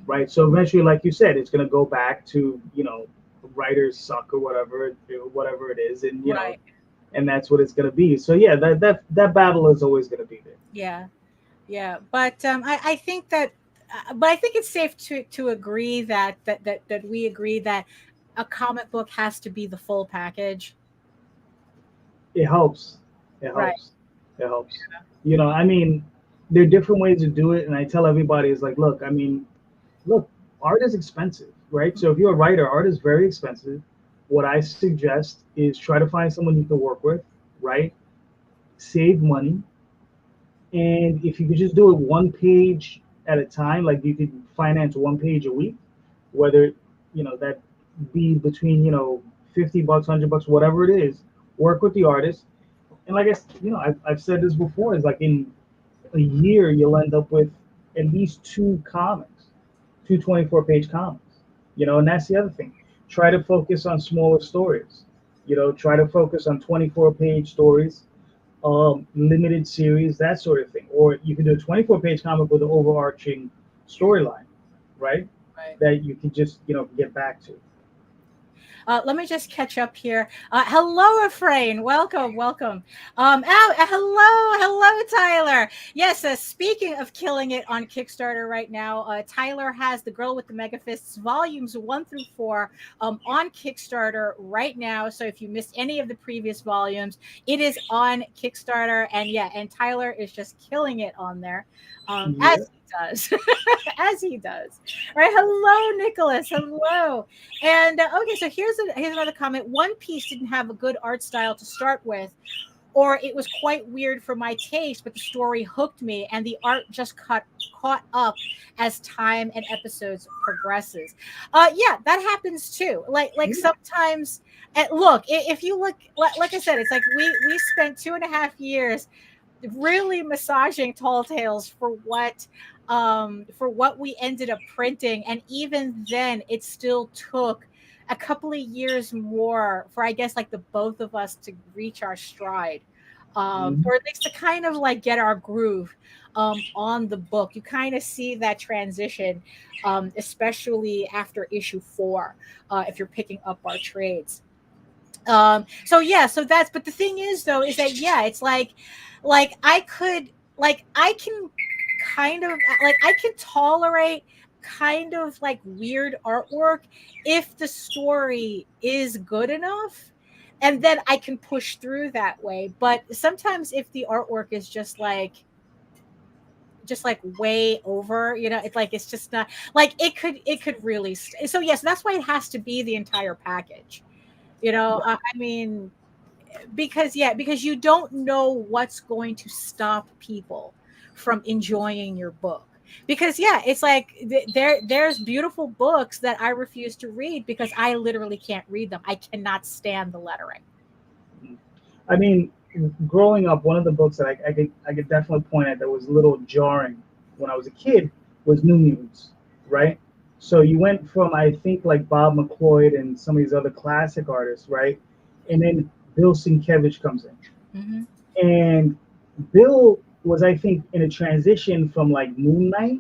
right? So eventually, like you said, it's going to go back to, you know, writers suck or whatever it is. And, you know, and that's what it's going to be. So yeah, that battle is always going to be there. Yeah. But I think that, but I think it's safe to agree that we agree that a comic book has to be the full package. It helps. It helps. Yeah. You know, I mean, there are different ways to do it, and I tell everybody is like, look, art is expensive, right? So if you're a writer, art is very expensive. What I suggest is try to find someone you can work with, right? Save money. And if you could just do it one page at a time, like you could finance one page a week, whether, you know, that be between, you know, $50, $100, whatever it is, work with the artist. And like I've said this before, is like in a year, you'll end up with at least two 24-page comics, you know, and that's the other thing. try to focus on smaller stories. Try to focus on 24-page stories, limited series, that sort of thing. Or you can do a 24-page comic with an overarching storyline, right? Right. That you can just, get back to. Let me just catch up here. Hello, Efrain. Welcome, welcome. Hello, Tyler. Yes, speaking of killing it on Kickstarter right now, Tyler has The Girl with the Mega Fists volumes 1 through 4 on Kickstarter right now. So if you missed any of the previous volumes, it is on Kickstarter. And Tyler is just killing it on there, as he does, as he does. All right. Hello, Nicholas. Hello. And okay, so here's another comment. One Piece didn't have a good art style to start with, or it was quite weird for my taste, but the story hooked me, and the art just caught up as time and episodes progresses. Yeah, that happens too. Like sometimes, and look, if you look, like I said, it's like we spent 2.5 years really massaging Tall Tales for what we ended up printing, and even then it still took a couple of years more for, I guess, like the both of us to reach our stride, or at least to kind of like get our groove on the book. You kind of see that transition, especially after issue 4, if you're picking up our trades. So that's, but the thing is though, is that, yeah, it's like I can kind of, like, I can tolerate kind of like weird artwork if the story is good enough, and then I can push through that way. But sometimes if the artwork is just like way over, it's just not like it could really so yes, that's why it has to be the entire package. I mean, because you don't know what's going to stop people from enjoying your book. Because it's like there's beautiful books that I refuse to read because I literally can't read them. I cannot stand the lettering. I mean, growing up, one of the books that I could definitely point at that was a little jarring when I was a kid was New Mutants, right? So you went from, I think, like Bob McLeod and some of these other classic artists, right? And then Bill Sienkiewicz comes in. And Bill was, I think, in a transition from like Moon Knight.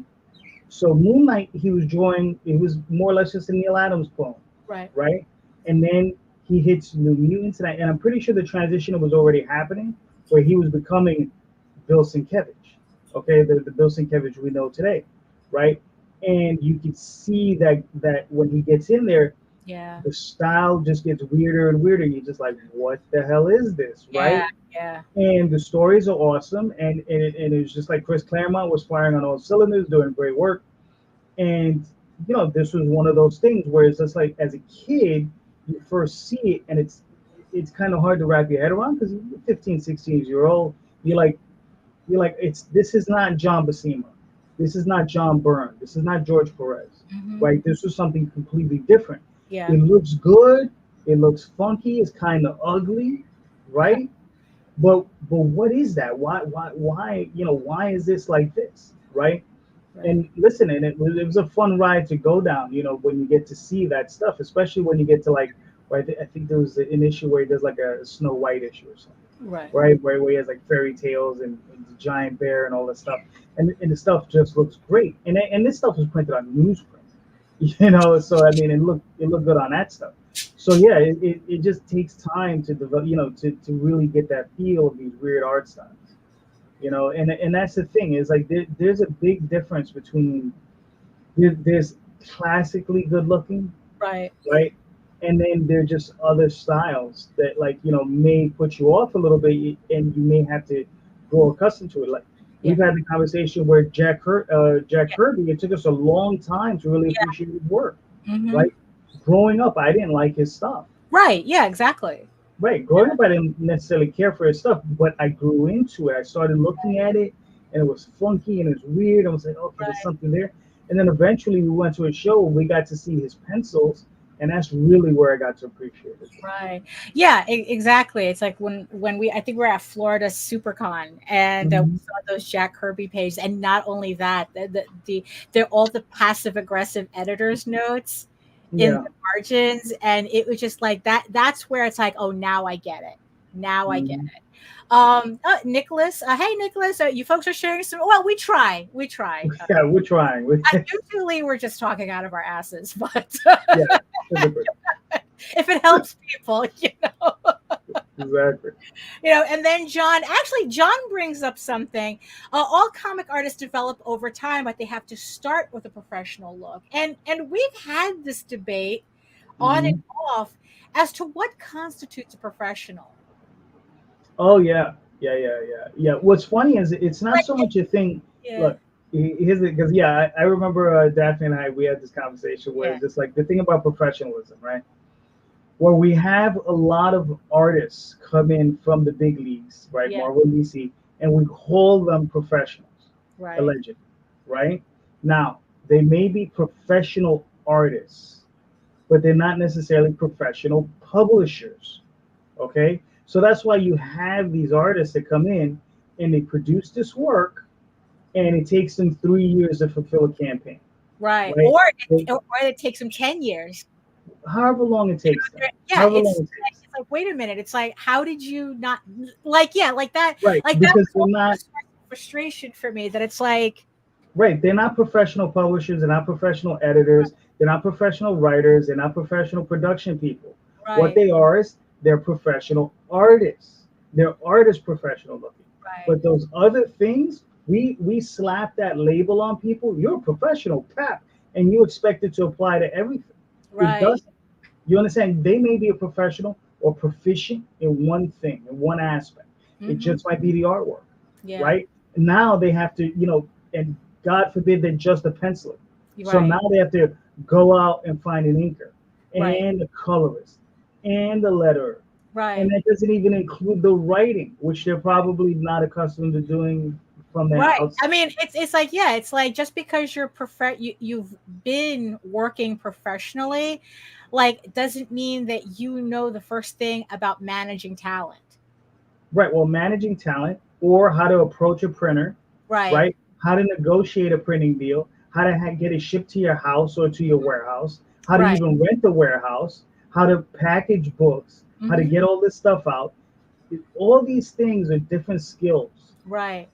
So Moon Knight, he was drawing, it was more or less just a Neil Adams poem. Right? And then he hits New Mutants, and I'm pretty sure the transition was already happening, where he was becoming Bill Sienkiewicz. Okay, the Bill Sienkiewicz we know today, right? And you can see that when he gets in there, the style just gets weirder and weirder. You're just like, what the hell is this, right? Yeah. And the stories are awesome, and it was just like Chris Claremont was firing on all cylinders, doing great work. And this was one of those things where it's just like, as a kid, you first see it, and it's kind of hard to wrap your head around, because you're 15, 16-year-old. You're like, this is not John Buscema. This is not John Byrne. This is not George Perez, right? This was something completely different. Yeah. It looks good. It looks funky. It's kind of ugly, right? But what is that? Why why is this like this, right? And listen, and it was a fun ride to go down, when you get to see that stuff, especially when you get to like, I think there was an issue where he does like a Snow White issue or something, right? Where he has like fairy tales and the giant bear and all that stuff, and the stuff just looks great. And this stuff was printed on newsprint, so I mean, it looked good on that stuff. So yeah, it just takes time to develop, to really get that feel of these weird art styles. And that's the thing, is like there's a big difference between there's classically good looking, right, and then there are just other styles that, like, may put you off a little bit, and you may have to grow accustomed to it. Like we've had the conversation where Jack Kirby, it took us a long time to really appreciate his work. Right, growing up, I didn't like his stuff. Right. Yeah. Exactly. Right. Growing up, I didn't necessarily care for his stuff, but I grew into it. I started looking at it, and it was funky and it was weird. I was like, okay, there's something there. And then eventually we went to a show, we got to see his pencils, and that's really where I got to appreciate it. Right. Yeah, exactly. It's like when I think we're at Florida SuperCon, and we saw those Jack Kirby pages, and not only that, they're all the passive aggressive editor's notes. in Yeah. the margins, and it was just like that. That's where it's like, oh, now I get it. Now I get Mhm. it. Nicholas, hey Nicholas, you folks are sharing some. Well, we try. Yeah, we're trying. Usually we're just talking out of our asses, but Yeah, typically. if it helps people, Exactly. And then John brings up something. All comic artists develop over time, but they have to start with a professional look. And we've had this debate on and Mhm. off as to what constitutes a professional. Oh yeah, yeah, yeah, yeah, yeah. What's funny is it's not Like, so much a thing. yeah, Look, here's it because yeah, I remember Daphne and I we had this conversation where yeah, it's just like the thing about professionalism, right? Where we have a lot of artists come in from the big leagues, right? yeah, Marvel, DC, and we call them professionals, right, allegedly, right? Now they may be professional artists, but they're not necessarily professional publishers. Okay, so that's why you have these artists that come in and they produce this work, and it takes them 3 years to fulfill a campaign, right. right? They, Or it takes them 10 years. however long it takes them, Yeah, however long it takes, it's like, wait a minute. It's like, how did you not like? Yeah, like that. right? Like that Because was they're also not a source of frustration for me. That it's like, right. They're not professional publishers. They're not professional editors. They're not professional writers. They're not professional production people. What right, they are is they're professional artists. They're artist professional looking. right, But those other things, we slap that label on people. You're a professional, pap, and you expect it to apply to everything. It right. doesn't. You understand? They may be a professional or proficient in one thing, in one aspect. It Mm-hmm. just might be the artwork, Yeah, right? Now they have to, and God forbid they're just a penciler. you're So right, now they have to go out and find an inker right, and a colorist and a letterer. And right. that doesn't even include the writing, which they're probably not accustomed to doing from their Right. outside. I mean, it's like, yeah, it's like just because you've been working professionally, like doesn't mean that you know the first thing about managing talent. Right. Well, managing talent or how to approach a printer, Right. right? How to negotiate a printing deal, how to get it shipped to your house or to your warehouse, how to Right. even rent the warehouse, how to package books, how to Hmm. get all this stuff out. All these things are different skills Right.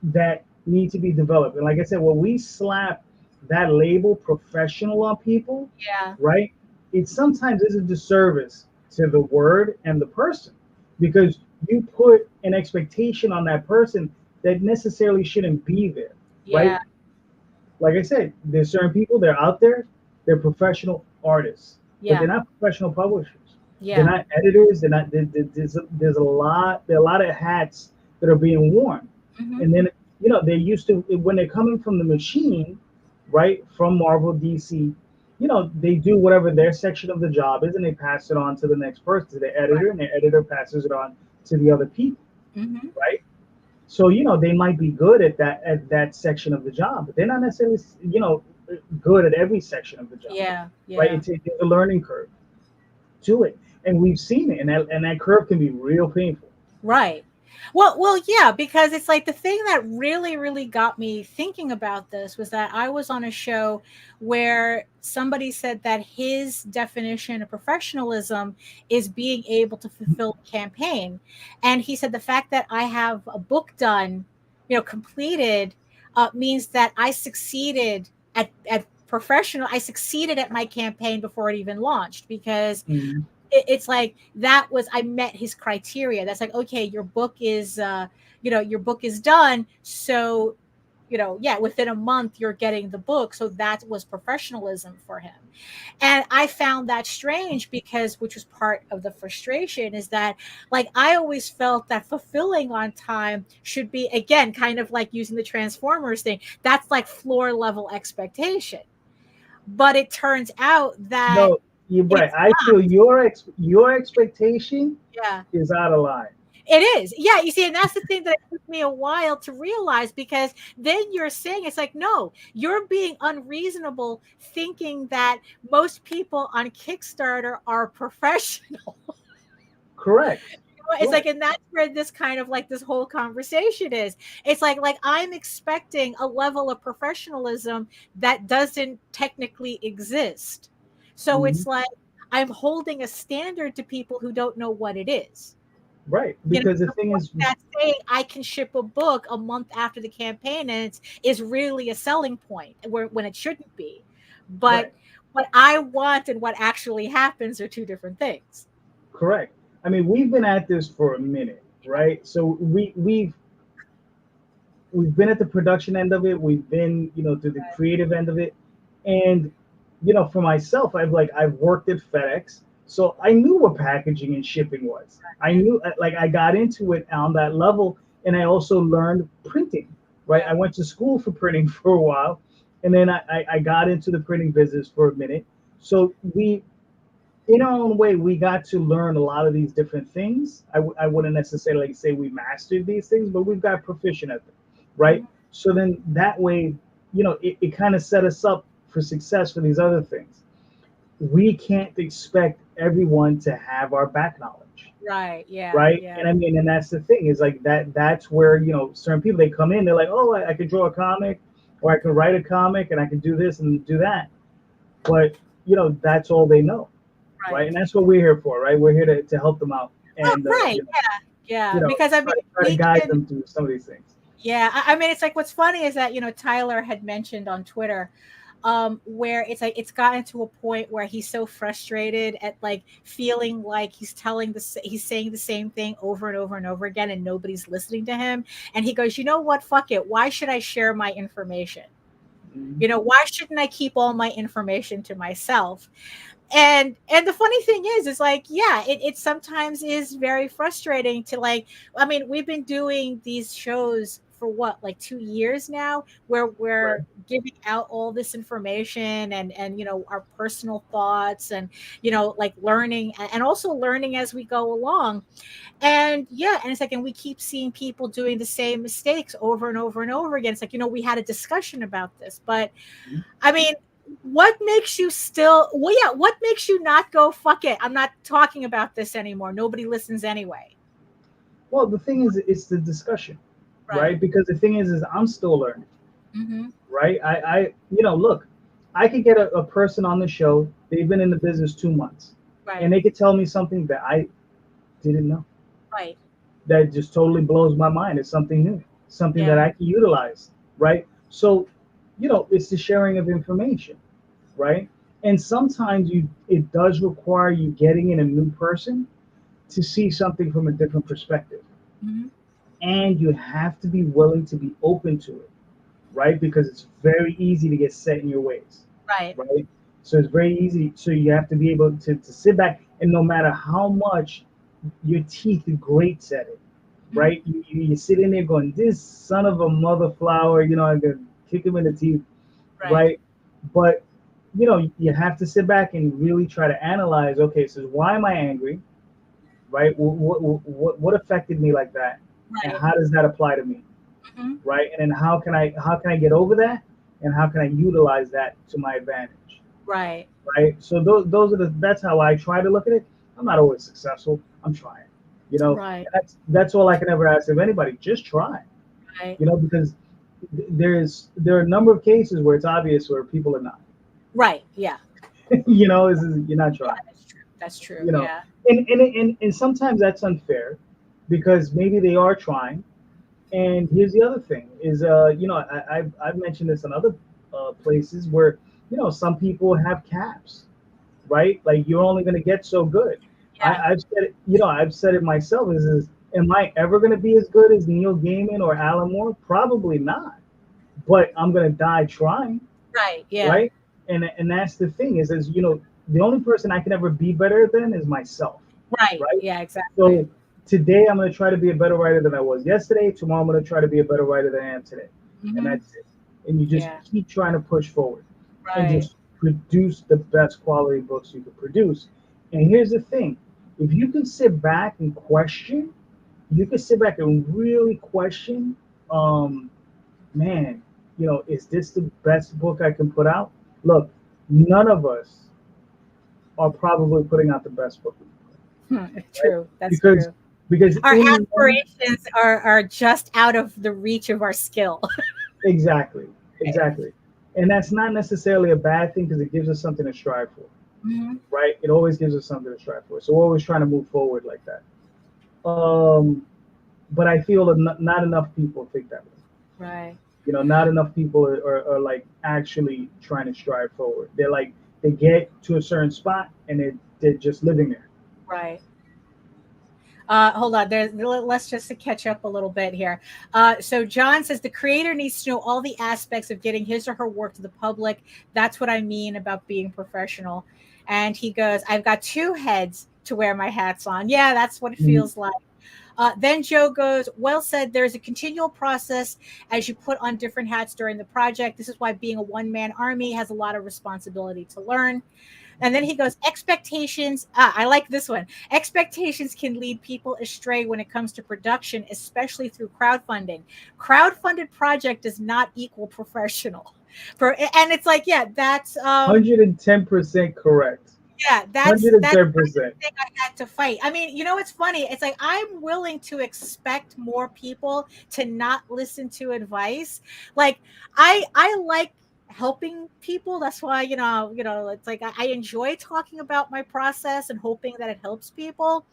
that need to be developed. And like I said, when we slap that label professional on people, Yeah. right, it sometimes is a disservice to the word and the person because you put an expectation on that person that necessarily shouldn't be there, right? Yeah. Like I said, there's certain people, they're out there, they're professional artists, but Yeah. they're not professional publishers. They're Yeah. not editors. They're not. There's there are a lot of hats that are being worn, Hmm. and then they're used to when they're coming from the machine, right? From Marvel, DC, they do whatever their section of the job is, and they pass it on to the next person, to the editor, and the editor passes it on to the other people, Hmm. right? So they might be good at that section of the job, but they're not necessarily good at every section of the job, Yeah. right? Yeah. It's a learning curve to it, and we've seen it, and that curve can be real painful. Right. Well, yeah, because it's like the thing that really, really got me thinking about this was that I was on a show where somebody said that his definition of professionalism is being able to fulfill a campaign. And he said the fact that I have a book done, completed, means that I succeeded at I succeeded at my campaign before it even launched because Mhm. it's like that was I met his criteria. That's like, okay, your book is done, so yeah, within a month you're getting the book. So that was professionalism for him. And I found that strange because, which was part of the frustration, is that like I always felt that fulfilling on time should be, again, kind of like using the Transformers thing, that's like floor level expectation. But it turns out that No, you're right. it's I feel your expectation yeah. is out of line. It is. Yeah, you see, and that's the thing that took me a while to realize because then you're saying it's like, no, you're being unreasonable thinking that most people on Kickstarter are professional. Correct. It's like, Correct. and that's where this kind of like this whole conversation is. It's like I'm expecting a level of professionalism that doesn't technically exist. So it's like I'm holding a standard to people who don't know what it is. Right. Because the thing is that saying I can ship a book a month after the campaign ends is really a selling point when it shouldn't be. But what I want and what actually happens are two different things. Correct. I mean, we've been at this for a minute, right? So we've been at the production end of it. We've been, through the creative end of it. And, for myself, I've worked at FedEx. So I knew what packaging and shipping was. I knew, I got into it on that level. And I also learned printing, right? I went to school for printing for a while. And then I got into the printing business for a minute. So in our own way, we got to learn a lot of these different things. I wouldn't necessarily say we mastered these things, but we've got proficient at them, right? So then that way, it kind of set us up for success for these other things. We can't expect everyone to have our back knowledge. Right. Yeah. Right. Yeah. And I mean, and that's the thing is that's where, certain people, they come in, they're like, oh, I could draw a comic, or I could write a comic, and I can do this and do that. But, that's all they know. Right. And that's what we're here for, right? We're here to help them out. And, yeah. Because I mean, try to guide them through some of these things. Yeah. I mean, it's like, what's funny is that, Tyler had mentioned on Twitter, where it's like, it's gotten to a point where he's so frustrated at feeling like he's saying the same thing over and over and over again, and nobody's listening to him. And he goes, you know what? Fuck it. Why should I share my information? Why shouldn't I keep all my information to myself? And the funny thing is it sometimes is very frustrating to I mean, we've been doing these shows for what, 2 years now, where we're giving out all this information and our personal thoughts and learning and also learning as we go along. And it's and we keep seeing people doing the same mistakes over and over and over again. It's we had a discussion about this, but I mean, what makes you what makes you not go, fuck it, I'm not talking about this anymore, nobody listens anyway? Well, the thing is, it's the discussion, right? Because the thing is I'm still learning. Right. I look, I could get a person on the show, they've been in the business 2 months, and they could tell me something that I didn't know, that just totally blows my mind. It's something new, something that I can utilize, right? So it's the sharing of information, right? And sometimes it does require you getting in a new person to see something from a different perspective. And you have to be willing to be open to it, right? Because it's very easy to get set in your ways. Right. So it's very easy. So you have to be able to sit back, and no matter how much your teeth grates at it, right? You sit in there going, this son of a mother flower, I could kick him in the teeth, right? But you have to sit back and really try to analyze. Okay, so why am I angry, right? What affected me like that, and how does that apply to me, right? And then how can I get over that, and how can I utilize that to my advantage, right? So that's how I try to look at it. I'm not always successful. I'm trying, That's all I can ever ask of anybody. Just try, because there are a number of cases where it's obvious where people are not. Yeah. You're not trying. That's true. Yeah. And sometimes that's unfair, because maybe they are trying. And here's the other thing is, I've mentioned this in other places where, some people have caps, right? Like, you're only going to get so good. I've said it, I've said it myself is, am I ever going to be as good as Neil Gaiman or Alan Moore? Probably not. But I'm going to die trying. Right. And that's the thing is, the only person I can ever be better than is myself. Right. Yeah, exactly. So today I'm going to try to be a better writer than I was yesterday. Tomorrow I'm going to try to be a better writer than I am today. And that's it. And you just keep trying to push forward and just produce the best quality books you can produce. And here's the thing. If you can sit back and question, really question, is this the best book I can put out? Look, none of us are probably putting out the best book. True. That's true. Because our aspirations are just out of the reach of our skill. Exactly. And that's not necessarily a bad thing, because it gives us something to strive for. right? It always gives us something to strive for. So we're always trying to move forward like that. But I feel that not enough people think that way. Right. Not enough people are like actually trying to strive forward. They're like, they get to a certain spot and they're just living there. Right. Hold on. Let's just to catch up a little bit here. So John says the creator needs to know all the aspects of getting his or her work to the public. That's what I mean about being professional. And he goes, I've got two heads to wear my hats on. Yeah, that's what it feels like. Then Joe goes, well said, there's a continual process as you put on different hats during the project. This is why being a one-man army has a lot of responsibility to learn. And then he goes, expectations. I like this one. Expectations can lead people astray when it comes to production, especially through crowdfunding. Crowdfunded project does not equal professional. And it's like, yeah, that's 110% correct. Yeah, that's the 110%. thing I had to fight. I mean, it's funny. It's like I'm willing to expect more people to not listen to advice. Like I like helping people. That's why, it's like I enjoy talking about my process and hoping that it helps people.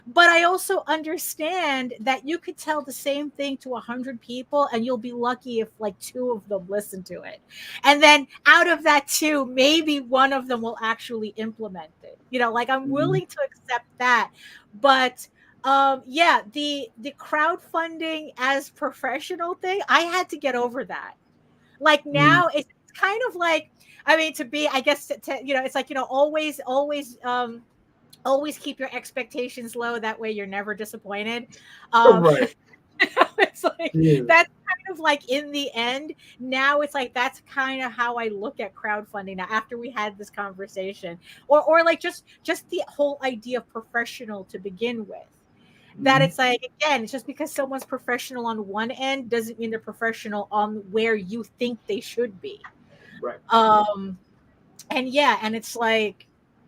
But I also understand that you could tell the same thing to 100 people and you'll be lucky if like 2 of them listen to it. And then out of that 2, maybe 1 of them will actually implement it. Like I'm willing to accept that. But yeah, the crowdfunding as professional thing, I had to get over that. Like now it's kind of like, I mean, to be, I guess, it's like, always keep your expectations low. That way you're never disappointed. Right. It's like, that's kind of like in the end, now it's like, that's kind of how I look at crowdfunding now after we had this conversation, or like just the whole idea of professional to begin with. That it's like, again, it's just because someone's professional on one end doesn't mean they're professional on where you think they should be. Right. And yeah, and it's like,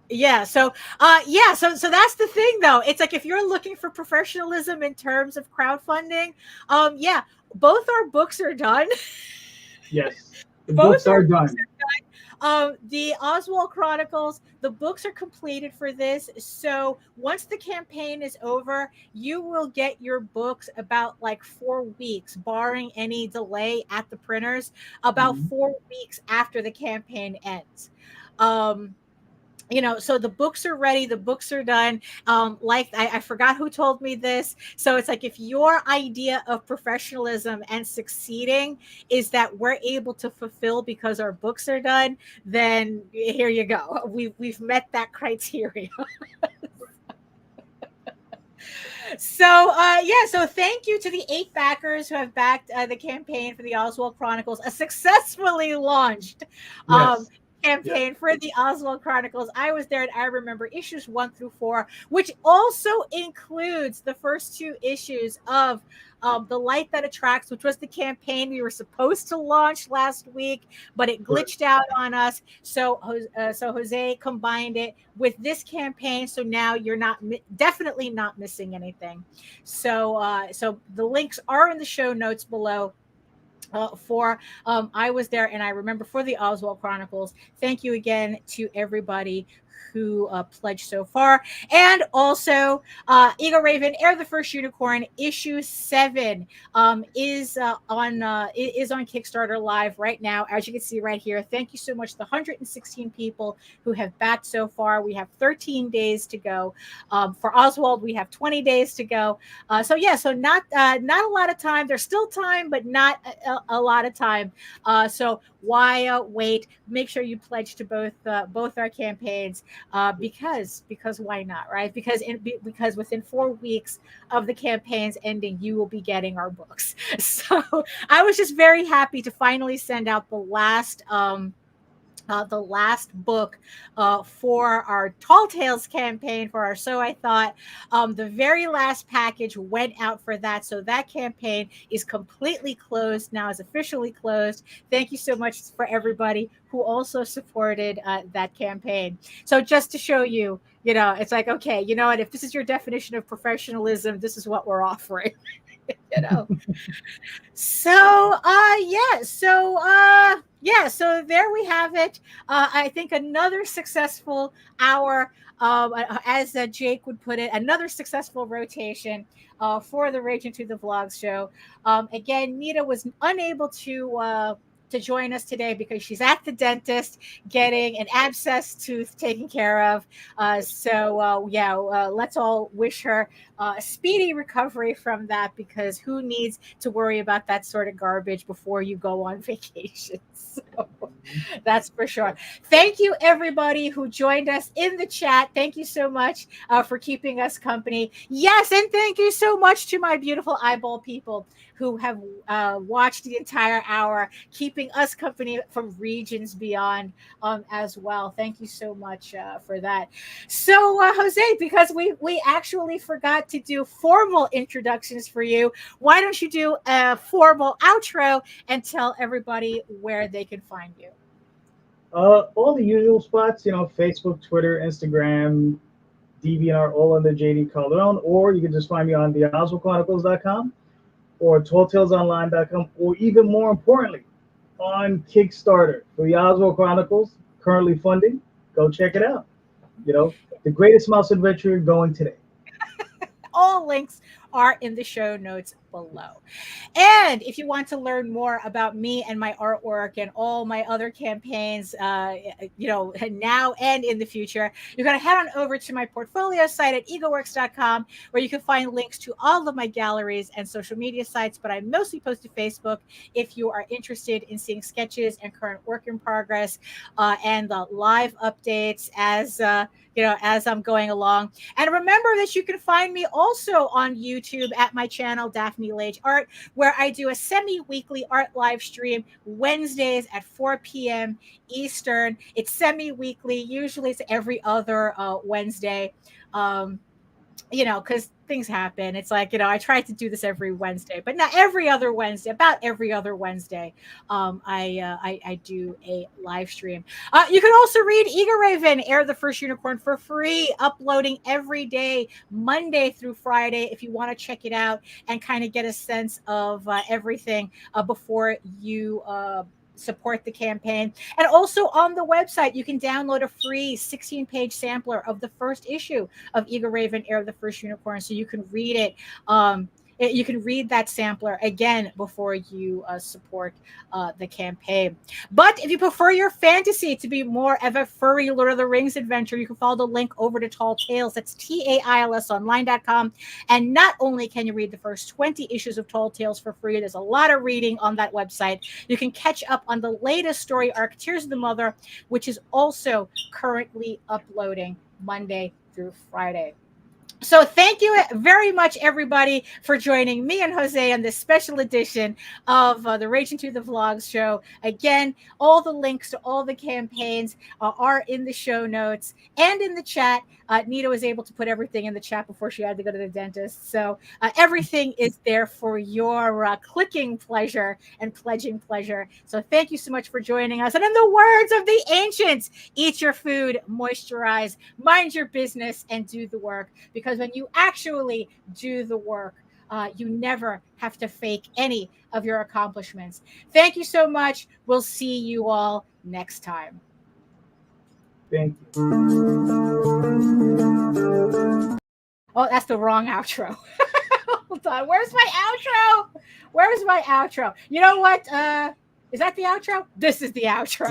yeah, so so that's the thing though. It's like if you're looking for professionalism in terms of crowdfunding, yeah, both our books are done. Yes. The books are done. The Oswald Chronicles, the books are completed for this. So once the campaign is over, you will get your books about like 4 weeks, barring any delay at the printers, about 4 weeks after the campaign ends. So the books are ready, the books are done. Like I forgot who told me this. So it's like, if your idea of professionalism and succeeding is that we're able to fulfill because our books are done, then here you go. We've met that criteria. So so thank you to the 8 backers who have backed the campaign for the Oswald Chronicles, a successfully launched campaign for the Oswald Chronicles. I was there, and I remember issues 1 through 4, which also includes the first 2 issues of The Light That Attracts, which was the campaign we were supposed to launch last week, but it glitched out on us. So Jose combined it with this campaign, so now you're definitely not missing anything. So the links are in the show notes below. I was there, and I remember for the Oswald Chronicles. Thank you again to everybody who pledged so far. And also, EGORAVEN, Heir the First Unicorn, issue 7 is on Kickstarter live right now, as you can see right here. Thank you so much to the 116 people who have backed so far. We have 13 days to go. For Oswald, we have 20 days to go. So not a lot of time. There's still time, but not a lot of time. So why wait? Make sure you pledge to both our campaigns. Because why not, right? Because within 4 weeks of the campaign's ending, you will be getting our books. So I was just very happy to finally send out the last book for our Tall Tales campaign for our So I Thought. The very last package went out for that. So that campaign is completely closed now, is officially closed. Thank you so much for everybody who also supported that campaign. So just to show you, it's like, okay, you know what? If this is your definition of professionalism, this is what we're offering. you know. So so there we have it. I think another successful hour, as Jake would put it, another successful rotation for the Ragin to the Vlogs show. Again, Nita was unable to join us today because she's at the dentist getting an abscess tooth taken care of. Let's all wish her a speedy recovery from that, because who needs to worry about that sort of garbage before you go on vacation? So that's for sure. Thank you, everybody who joined us in the chat. Thank you so much for keeping us company. Yes, and thank you so much to my beautiful eyeball people who have watched the entire hour, keeping us company from regions beyond as well. Thank you so much for that. So, Jose, because we actually forgot to do formal introductions for you, why don't you do a formal outro and tell everybody where they can find you? All the usual spots, Facebook, Twitter, Instagram, DeviantArt, all under JD Calderon, or you can just find me on theoswaldchronicles.com or talltalesonline.com, or even more importantly, on Kickstarter for the Oswald Chronicles, currently funding. Go check it out. The greatest mouse adventure going today. All links are in the show notes below. And if you want to learn more about me and my artwork and all my other campaigns, now and in the future, you're going to head on over to my portfolio site at egoworks.com, where you can find links to all of my galleries and social media sites. But I mostly post to Facebook if you are interested in seeing sketches and current work in progress and the live updates as I'm going along. And remember that you can find me also on YouTube at my channel, Daphne Lage Art, where I do a semi-weekly art live stream Wednesdays at 4 p.m. Eastern. It's semi-weekly. Usually it's every other Wednesday. Because things happen. It's like, I try to do this every Wednesday, but not every other Wednesday, about every other Wednesday. I do a live stream. You can also read EGORAVEN, Heir the First Unicorn, for free, uploading every day, Monday through Friday, if you want to check it out and kind of get a sense of everything before you support the campaign. And also on the website, you can download a free 16-page sampler of the first issue of EGORAVEN, Heir of the First Unicorn, so you can read it. You can read that sampler again before you support the campaign. But if you prefer your fantasy to be more of a furry Lord of the Rings adventure, you can follow the link over to Tall Tales. That's TAILSonline.com. And not only can you read the first 20 issues of Tall Tales for free, there's a lot of reading on that website. You can catch up on the latest story arc, Tears of the Mother, which is also currently uploading Monday through Friday. So thank you very much, everybody, for joining me and Jose on this special edition of the Ragin to the Vlogs show. Again, all the links to all the campaigns are in the show notes and in the chat. Nita was able to put everything in the chat before she had to go to the dentist. So everything is there for your clicking pleasure and pledging pleasure. So thank you so much for joining us. And in the words of the ancients, eat your food, moisturize, mind your business, and do the work. Because when you actually do the work, you never have to fake any of your accomplishments. Thank you so much. We'll see you all next time. Thank you. Oh, that's the wrong outro. Hold on. Where's my outro? Where's my outro? You know what? Is that the outro? This is the outro.